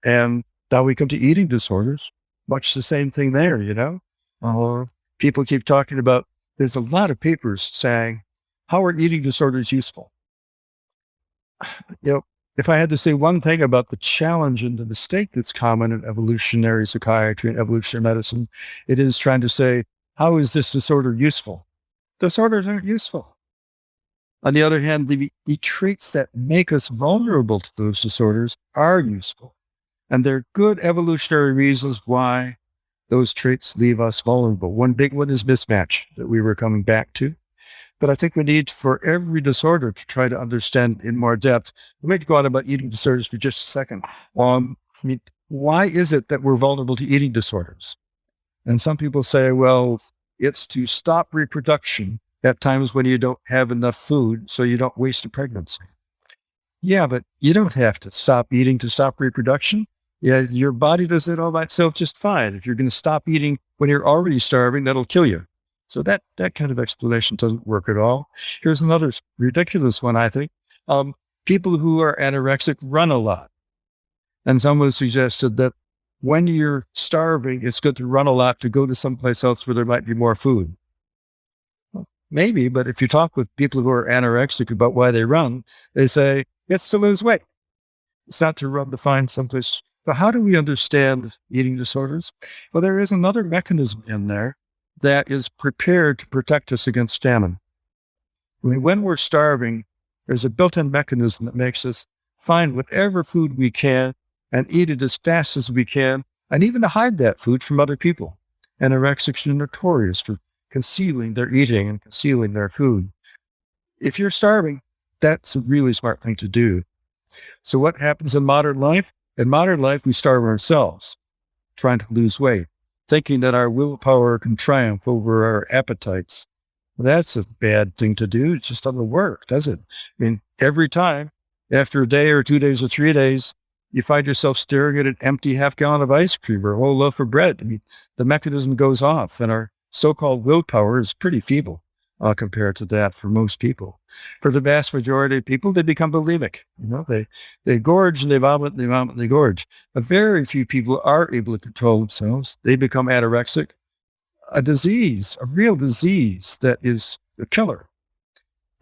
And now we come to eating disorders, much the same thing there, people keep talking about, there's a lot of papers saying, how are eating disorders useful? If I had to say one thing about the challenge and the mistake that's common in evolutionary psychiatry and evolutionary medicine, it is trying to say, how is this disorder useful? Disorders aren't useful. On the other hand, the traits that make us vulnerable to those disorders are useful. And there are good evolutionary reasons why those traits leave us vulnerable. One big one is mismatch that we were coming back to. But I think we need for every disorder to try to understand in more depth. Let me go on about eating disorders for just a second. Why is it that we're vulnerable to eating disorders? And some people say, well, it's to stop reproduction at times when you don't have enough food so you don't waste a pregnancy. Yeah, but you don't have to stop eating to stop reproduction. Yeah, your body does it all by itself just fine. If you're going to stop eating when you're already starving, that'll kill you. So that kind of explanation doesn't work at all. Here's another ridiculous one, I think. People who are anorexic run a lot. And someone suggested that when you're starving, it's good to run a lot to go to someplace else where there might be more food. Well, maybe, but if you talk with people who are anorexic about why they run, they say, it's to lose weight. It's not to run to find someplace. But how do we understand eating disorders? Well, there is another mechanism in there that is prepared to protect us against famine. When we're starving, there's a built-in mechanism that makes us find whatever food we can and eat it as fast as we can, and even to hide that food from other people. Anorexics are notorious for concealing their eating and concealing their food. If you're starving, that's a really smart thing to do. So what happens in modern life? In modern life, we starve ourselves, trying to lose weight, thinking that our willpower can triumph over our appetites. Well, that's a bad thing to do. It just doesn't work, does it? Every time, after a day or 2 days or 3 days, you find yourself staring at an empty half-gallon of ice cream or a whole loaf of bread. The mechanism goes off, and our so-called willpower is pretty feeble compared to that for most people. For the vast majority of people, they become bulimic. They gorge and they vomit, and they vomit and they gorge. But very few people are able to control themselves. They become anorexic, a disease, a real disease that is a killer.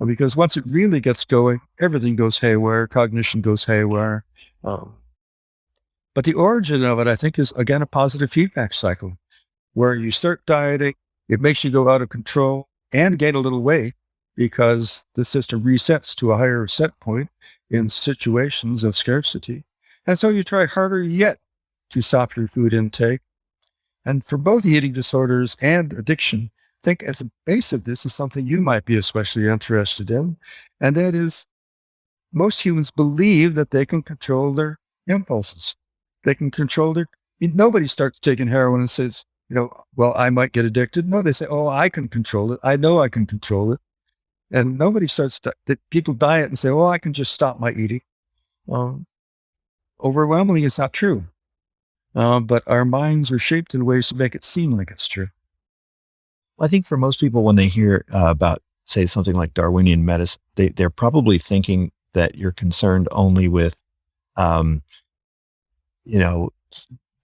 Because once it really gets going, everything goes haywire, cognition goes haywire. But the origin of it, I think, is, again, a positive feedback cycle where you start dieting, it makes you go out of control and gain a little weight because the system resets to a higher set point in situations of scarcity. And so you try harder yet to stop your food intake. And for both eating disorders and addiction, I think at the base of this is something you might be especially interested in, and that is most humans believe that they can control their impulses. They can control nobody starts taking heroin and says, well, I might get addicted. No, they say, oh, I can control it. I know I can control it. And nobody people diet and say, oh, I can just stop my eating. Overwhelmingly, it's not true. But our minds are shaped in ways to make it seem like it's true. I think for most people, when they hear about, say, something like Darwinian medicine, they're probably thinking that you're concerned only with,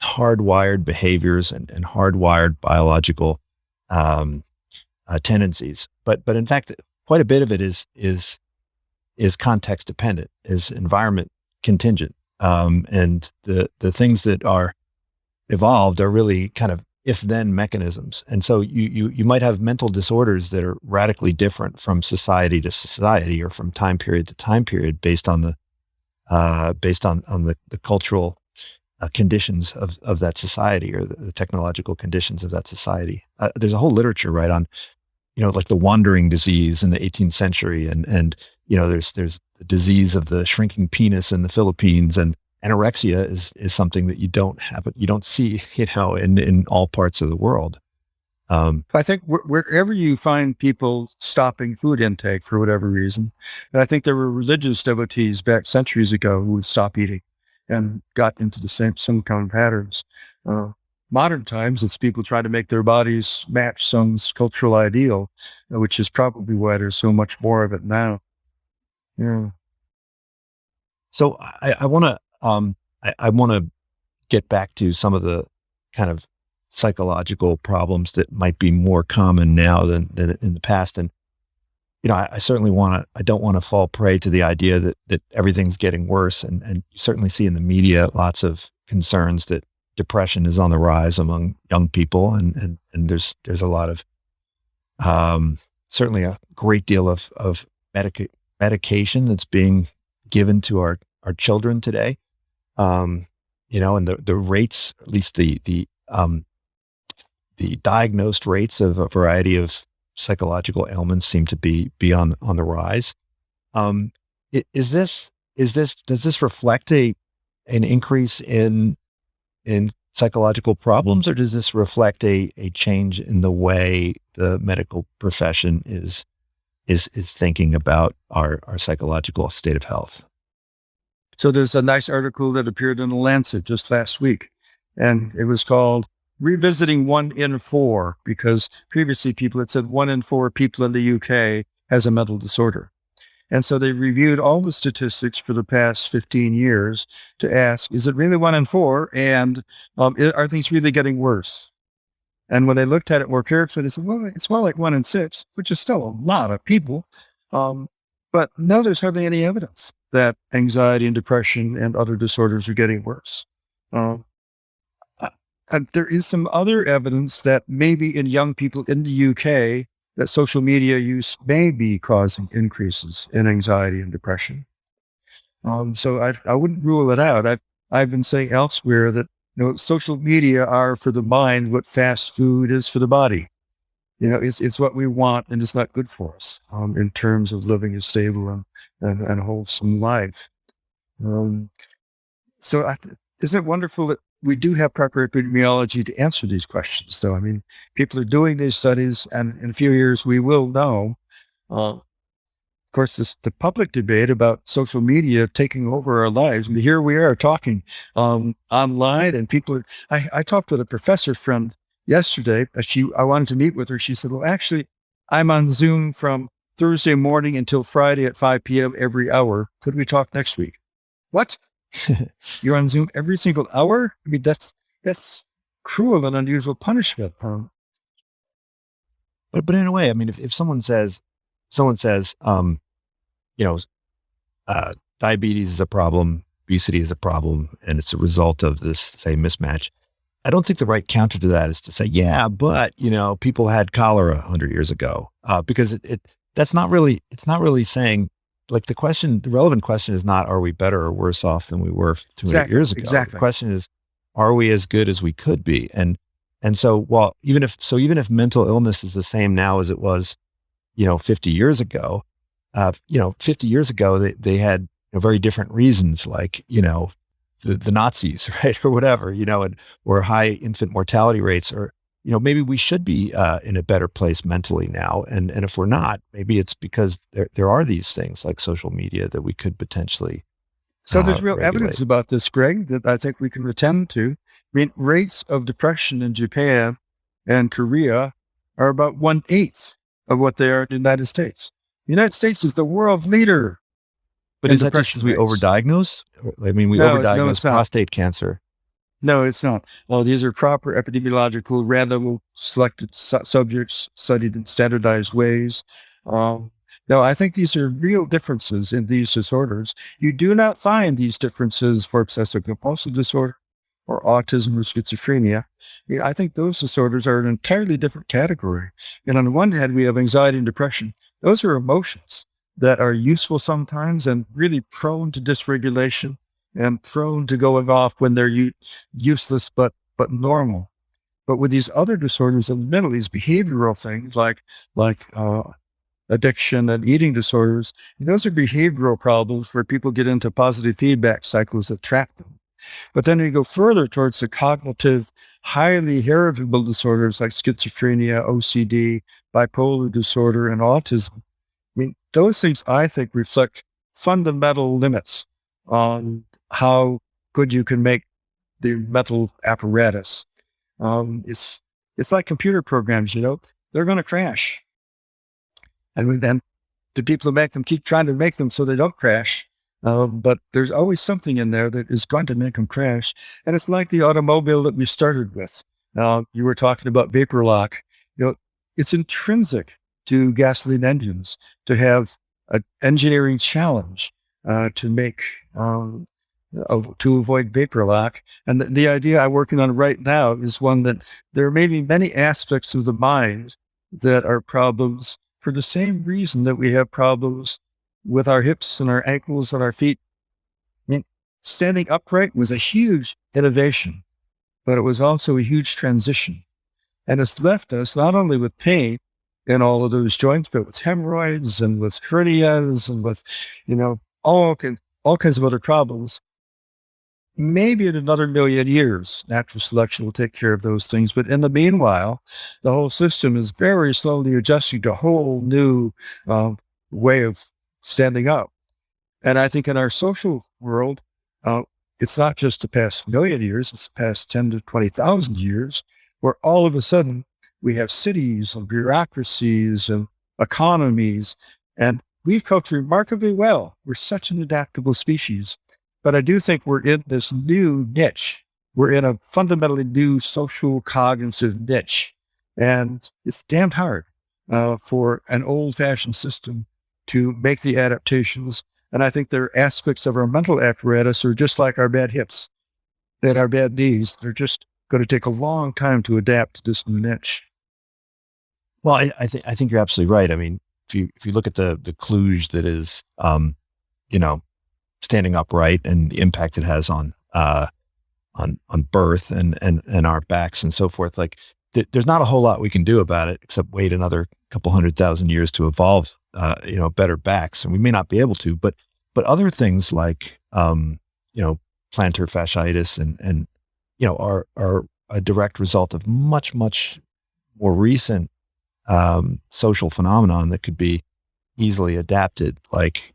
hardwired behaviors and hardwired biological tendencies. But in fact, quite a bit of it is context dependent, is environment contingent. And the things that are evolved are really kind of if-then mechanisms. And so you might have mental disorders that are radically different from society to society or from time period to time period based on the cultural conditions of that society or the technological conditions of that society. There's a whole literature, right, on, like the wandering disease in the 18th century. And there's the disease of the shrinking penis in the Philippines. And anorexia is something that you don't see, in all parts of the world. I think wherever you find people stopping food intake for whatever reason, and I think there were religious devotees back centuries ago who would stop eating and got into the same kind of patterns. Modern times, it's people trying to make their bodies match some cultural ideal, which is probably why there's so much more of it now. Yeah. So I want to I want to get back to some of the kind of psychological problems that might be more common now than in the past. And, I certainly I don't want to fall prey to the idea that everything's getting worse. And you certainly see in the media lots of concerns that depression is on the rise among young people. And there's a lot of, certainly a great deal of medication that's being given to our children today. And the rates, at least the diagnosed rates of a variety of psychological ailments seem to be on the rise. Does this reflect an increase in psychological problems, or does this reflect a change in the way the medical profession is thinking about our psychological state of health? So there's a nice article that appeared in The Lancet just last week, and it was called Revisiting 1 in 4, because previously people had said 1 in 4 people in the UK has a mental disorder. And so they reviewed all the statistics for the past 15 years to ask, is it really 1 in 4? And are things really getting worse? And when they looked at it more carefully, they said, well, it's more like 1 in 6, which is still a lot of people. But no, there's hardly any evidence that anxiety and depression and other disorders are getting worse. And there is some other evidence that maybe in young people in the UK, that social media use may be causing increases in anxiety and depression. So I wouldn't rule it out. I've been saying elsewhere that social media are for the mind what fast food is for the body. It's what we want, and it's not good for us in terms of living a stable and wholesome life. So isn't it wonderful that we do have proper epidemiology to answer these questions, though? I mean, people are doing these studies, and in a few years we will know. Of course, the public debate about social media taking over our lives. I mean, here we are talking online, and people. I talked with a professor friend yesterday. I wanted to meet with her. She said, "Well, actually, I'm on Zoom from Thursday morning until Friday at 5 p.m. every hour. Could we talk next week?" What? You're on Zoom every single hour? I mean, that's cruel and unusual punishment. But in a way, I mean, if someone says, diabetes is a problem, obesity is a problem, and it's a result of this, say, mismatch, I don't think the right counter to that is to say, yeah, but people had cholera 100 years ago, because it's not really saying, like, the relevant question is not, are we better or worse off than we were 200 years ago? Exactly. The question is, are we as good as we could be? And so, even if mental illness is the same now as it was, 50 years ago, 50 years ago, they had very different reasons, like, the Nazis, right? Or whatever, or high infant mortality rates, or, maybe we should be in a better place mentally now. And if we're not, maybe it's because there are these things like social media that we could potentially So there's real regulate. evidence about this, Greg, that I think we can attend to. I mean, rates of depression in Japan and Korea are about 1/8 of what they are in the United States. The United States is the world leader. But in is that just depression because we rates. overdiagnose? I mean, we No, overdiagnose it's not. prostate cancer. No, it's not. Well, these are proper epidemiological, random selected subjects studied in standardized ways. No, I think these are real differences in these disorders. You do not find these differences for obsessive compulsive disorder or autism or schizophrenia. I think those disorders are an entirely different category. And on the one hand, we have anxiety and depression. Those are emotions that are useful sometimes and really prone to dysregulation and prone to going off when they're useless but normal. But with these other disorders in the middle, these behavioral things like addiction and eating disorders. And those are behavioral problems where people get into positive feedback cycles that trap them. But then you go further towards the cognitive, highly heritable disorders like schizophrenia, OCD, bipolar disorder, and autism. I mean, those things, I think, reflect fundamental limits on how good you can make the mental apparatus. It's like computer programs, they're going to crash. And then the people who make them keep trying to make them so they don't crash. But there's always something in there that is going to make them crash. And it's like the automobile that we started with. You were talking about vapor lock. It's intrinsic to gasoline engines to have an engineering challenge to make to avoid vapor lock. And the idea I'm working on right now is one that there may be many aspects of the mind that are problems for the same reason that we have problems with our hips and our ankles and our feet. I mean, standing upright was a huge innovation, but it was also a huge transition. And it's left us not only with pain in all of those joints, but with hemorrhoids and with hernias and with, all kinds of other problems. Maybe in another million years, natural selection will take care of those things. But in the meanwhile, the whole system is very slowly adjusting to a whole new way of standing up. And I think in our social world, it's not just the past million years, it's the past 10 to 20,000 years, where all of a sudden we have cities and bureaucracies and economies, and we've coped remarkably well. We're such an adaptable species. But I do think we're in this new niche. We're in a fundamentally new social cognitive niche. And it's damned hard for an old-fashioned system to make the adaptations. And I think there are aspects of our mental apparatus are just like our bad hips and our bad knees. They're just going to take a long time to adapt to this new niche. Well, I think you're absolutely right. I mean, if you look at the kludge that is, standing upright and the impact it has on birth and our backs and so forth, like there's not a whole lot we can do about it except wait another couple 100,000 years to evolve, better backs. And we may not be able to, but other things like, plantar fasciitis and are a direct result of much, much more recent social phenomenon that could be easily adapted, like,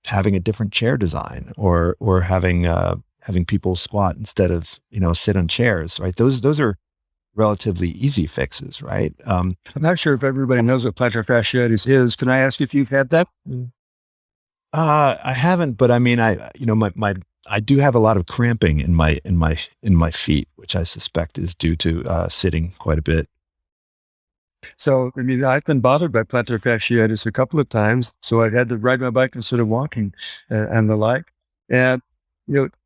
having a different chair design or having people squat instead of, sit on chairs, right? Those are relatively easy fixes, right? I'm not sure if everybody knows what plantar fasciitis is. Can I ask if you've had that? I haven't, but I mean, I do have a lot of cramping in my feet, which I suspect is due to sitting quite a bit. So, I mean, I've been bothered by plantar fasciitis a couple of times, so I've had to ride my bike instead of walking and the like. And,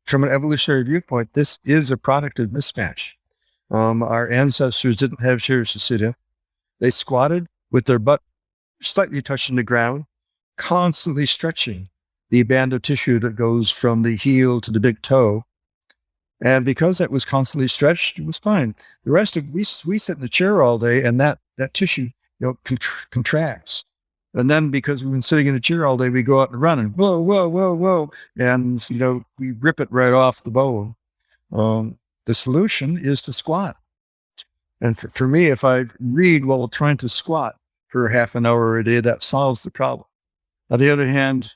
from an evolutionary viewpoint, this is a product of mismatch. Our ancestors didn't have chairs to sit in. They squatted with their butt slightly touching the ground, constantly stretching the band of tissue that goes from the heel to the big toe. And because that was constantly stretched, it was fine. The rest of we sit in the chair all day, and that tissue, contracts. And then because we've been sitting in a chair all day, we go out and run and whoa, whoa, whoa, whoa. And, we rip it right off the bone. The solution is to squat. And for me, if I read while trying to squat for half an hour a day, that solves the problem. On the other hand,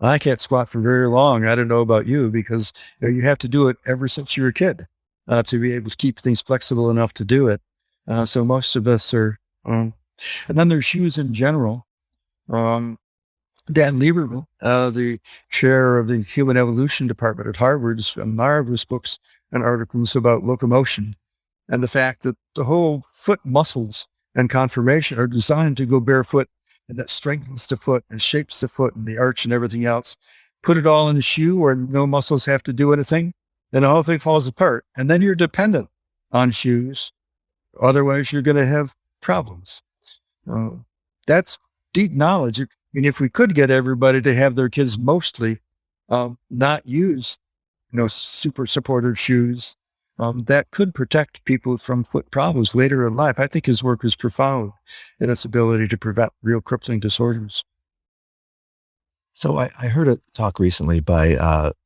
I can't squat for very long. I don't know about you, because you have to do it ever since you were a kid to be able to keep things flexible enough to do it. So most of us are, and then there's shoes in general. Dan Lieberman, the chair of the Human Evolution Department at Harvard, has marvelous books and articles about locomotion and the fact that the whole foot muscles and conformation are designed to go barefoot, and that strengthens the foot and shapes the foot and the arch and everything else. Put it all in a shoe where no muscles have to do anything, and the whole thing falls apart. And then you're dependent on shoes. Otherwise, you're going to have problems. That's deep knowledge. I mean, if we could get everybody to have their kids mostly not use, super supportive shoes, that could protect people from foot problems later in life. I think his work is profound in its ability to prevent real crippling disorders. So I heard a talk recently by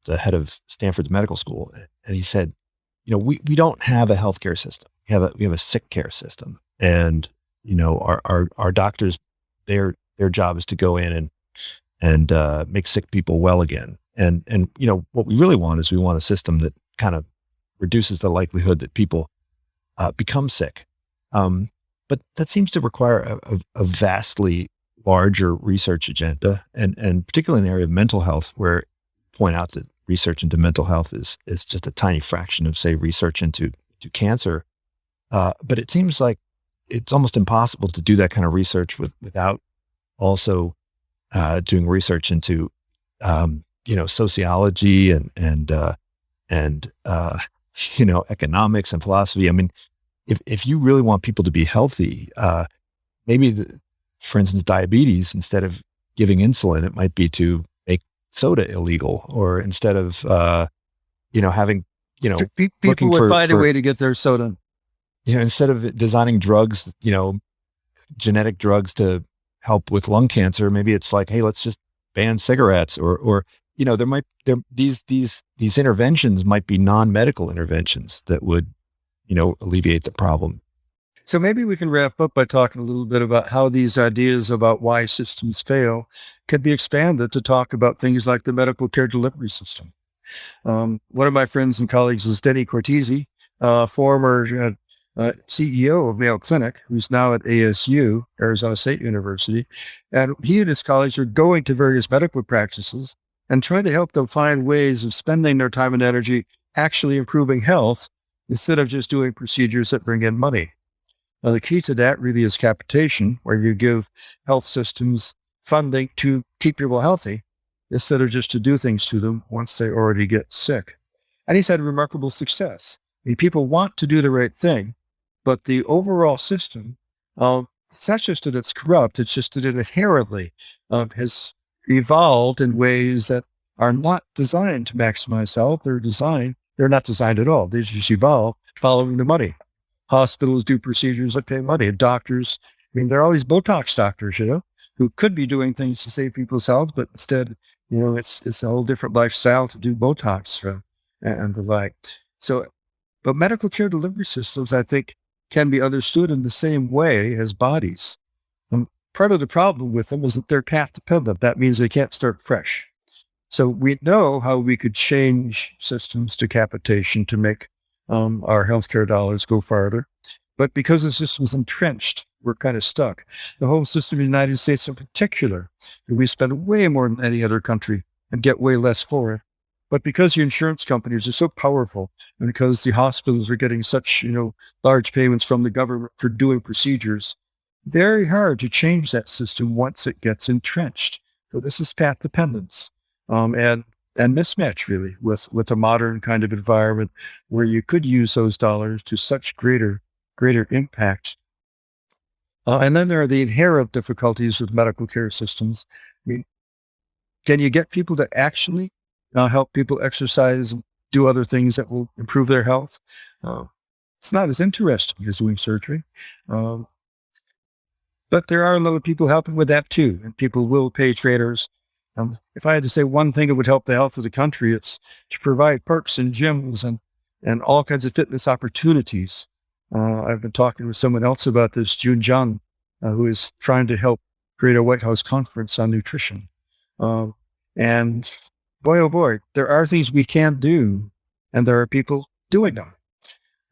the head of Stanford's medical school, and he said, we don't have a healthcare system. We have a sick care system, and our doctors, their job is to go in and make sick people well again. And what we really want is we want a system that kind of reduces the likelihood that people become sick. But that seems to require a vastly larger research agenda, and particularly in the area of mental health, where point out that research into mental health is just a tiny fraction of, say, research into cancer. But it seems like it's almost impossible to do that kind of research without also doing research into sociology and economics and philosophy. I mean, if you really want people to be healthy, maybe for instance, diabetes, instead of giving insulin, it might be to make soda illegal, or instead of, having, people would find a way to get their soda. Instead of designing drugs, genetic drugs to help with lung cancer, maybe it's like, hey, let's just ban cigarettes, or these interventions might be non-medical interventions that would, alleviate the problem. So maybe we can wrap up by talking a little bit about how these ideas about why systems fail can be expanded to talk about things like the medical care delivery system. One of my friends and colleagues is Denny Cortese, former CEO of Mayo Clinic, who's now at ASU, Arizona State University. And he and his colleagues are going to various medical practices and trying to help them find ways of spending their time and energy actually improving health instead of just doing procedures that bring in money. Now, the key to that really is capitation, where you give health systems funding to keep people healthy instead of just to do things to them once they already get sick. And he's had remarkable success. I mean, people want to do the right thing, but the overall system, it's not just that it's corrupt, it's just that it inherently has evolved in ways that are not designed to maximize health. They're not designed at all. They just evolve following the money. Hospitals do procedures that pay money. Doctors, there are all these Botox doctors, who could be doing things to save people's health, but instead, it's a whole different lifestyle to do Botox and the like. So, but medical care delivery systems, I think, can be understood in the same way as bodies. And part of the problem with them is that they're path dependent. That means they can't start fresh. So we know how we could change systems to capitation to make our healthcare dollars go farther. But because the system's entrenched, we're kind of stuck. The whole system in the United States in particular, we spend way more than any other country and get way less for it. But because the insurance companies are so powerful, and because the hospitals are getting such, large payments from the government for doing procedures, very hard to change that system once it gets entrenched. So this is path dependence. And mismatch really with a modern kind of environment where you could use those dollars to such greater impact. And then there are the inherent difficulties with medical care systems. I mean, can you get people to actually help people exercise and do other things that will improve their health? It's not as interesting as doing surgery. But there are a lot of people helping with that too, and people will pay trainers. If I had to say one thing that would help the health of the country, it's to provide parks and gyms and all kinds of fitness opportunities. I've been talking with someone else about this, June Jung, who is trying to help create a White House conference on nutrition. And boy, oh boy, there are things we can do, and there are people doing them.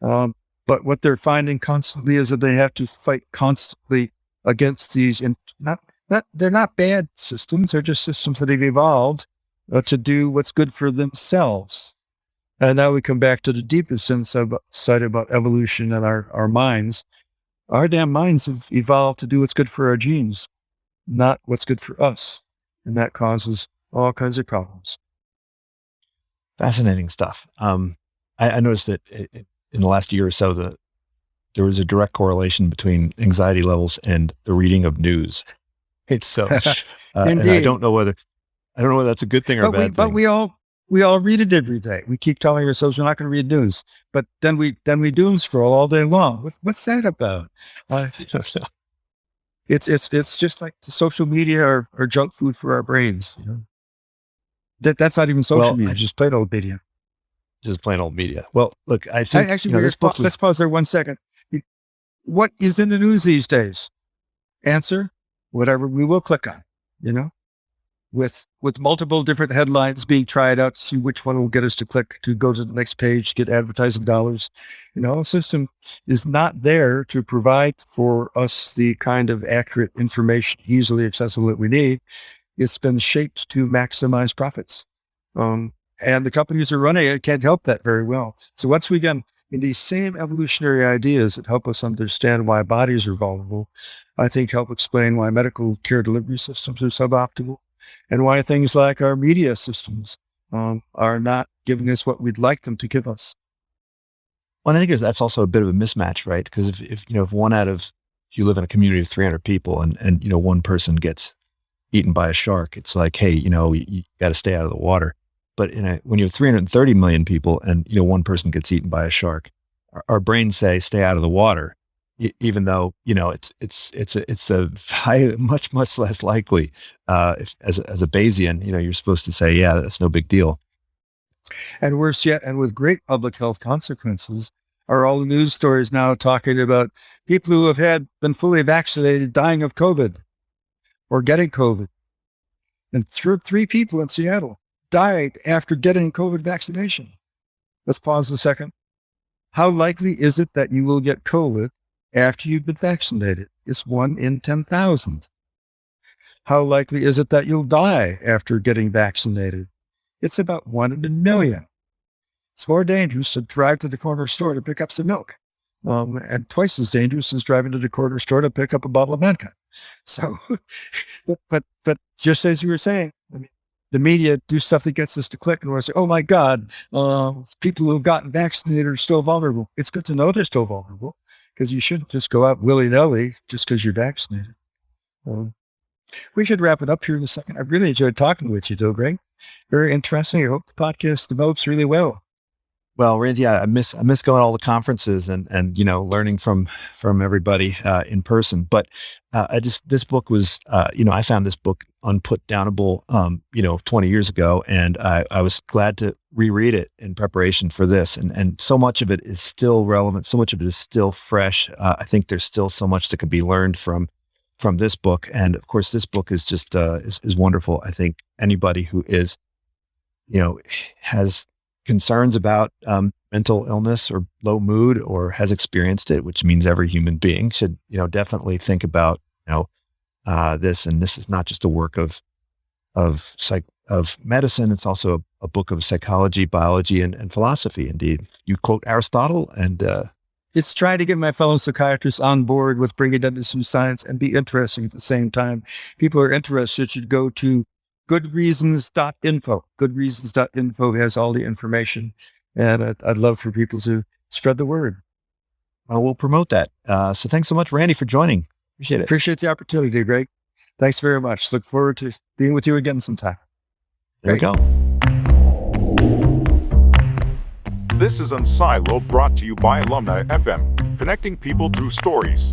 But what they're finding constantly is that they have to fight constantly against these, they're not bad systems. They're just systems that have evolved to do what's good for themselves. And now we come back to the deepest insight about evolution and our minds. Our damn minds have evolved to do what's good for our genes, not what's good for us. And that causes all kinds of problems. Fascinating stuff. I noticed that in the last year or so, there was a direct correlation between anxiety levels and the reading of news. It's so, and I don't know whether that's a good thing or a bad thing. But we all We all read it every day. We keep telling ourselves we're not going to read news, but then we doom scroll all day long. What's that about? It's just like social media or junk food for our brains. That's not even social media, just plain old media. Just plain old media. Well, look, I think Actually, this book let's pause there 1 second. What is in the news these days? Answer: whatever we will click on. With multiple different headlines being tried out to see which one will get us to click to go to the next page, get advertising dollars. The system is not there to provide for us the kind of accurate information easily accessible that we need. It's been shaped to maximize profits. And the companies who are running it can't help that very well. So once we get in these same evolutionary ideas that help us understand why bodies are vulnerable, I think help explain why medical care delivery systems are suboptimal, and why things like our media systems are not giving us what we'd like them to give us. Well, I think that's also a bit of a mismatch, right? Because if you live in a community of 300 people and one person gets eaten by a shark, it's like, hey, you got to stay out of the water. But when you have 330 million people and one person gets eaten by a shark, our brains say stay out of the water, even though it's a much less likely. As a Bayesian, you're supposed to say, yeah, that's no big deal. And worse yet, and with great public health consequences, are all the news stories now talking about people who have been fully vaccinated dying of COVID or getting COVID. And 3 people in Seattle died after getting COVID vaccination. Let's pause a second. How likely is it that you will get COVID after you've been vaccinated? It's 1 in 10,000. How likely is it that you'll die after getting vaccinated? It's about 1 in a million. It's more dangerous to drive to the corner store to pick up some milk, and twice as dangerous as driving to the corner store to pick up a bottle of vodka. So, but just as you were saying, the media do stuff that gets us to click, and we're saying, oh my God, people who have gotten vaccinated are still vulnerable. It's good to know they're still vulnerable, because you shouldn't just go out willy-nilly just because you're vaccinated. We should wrap it up here in a second. I really enjoyed talking with you, though, Greg. Very interesting. I hope the podcast develops really well. Well, Randy, I miss going to all the conferences and learning from everybody in person. But this book was I found this book unputdownable 20 years ago, and I was glad to reread it in preparation for this. And so much of it is still relevant. So much of it is still fresh. I think there's still so much that could be learned from this book. And of course, this book is just is wonderful. I think anybody who is has concerns about mental illness or low mood or has experienced it, which means every human being should, definitely think about, this. And this is not just a work of medicine. It's also a book of psychology, biology, and philosophy. Indeed, you quote Aristotle, and it's trying to get my fellow psychiatrists on board with bringing it into some science and be interesting at the same time. People who are interested should go to goodreasons.info. Goodreasons.info has all the information, and I'd love for people to spread the word. Well, we'll promote that. So thanks so much, Randy, for joining. Appreciate it. Appreciate the opportunity, Greg. Thanks very much. Look forward to being with you again sometime. There we go. This is Unsiloed, brought to you by Alumni FM, connecting people through stories.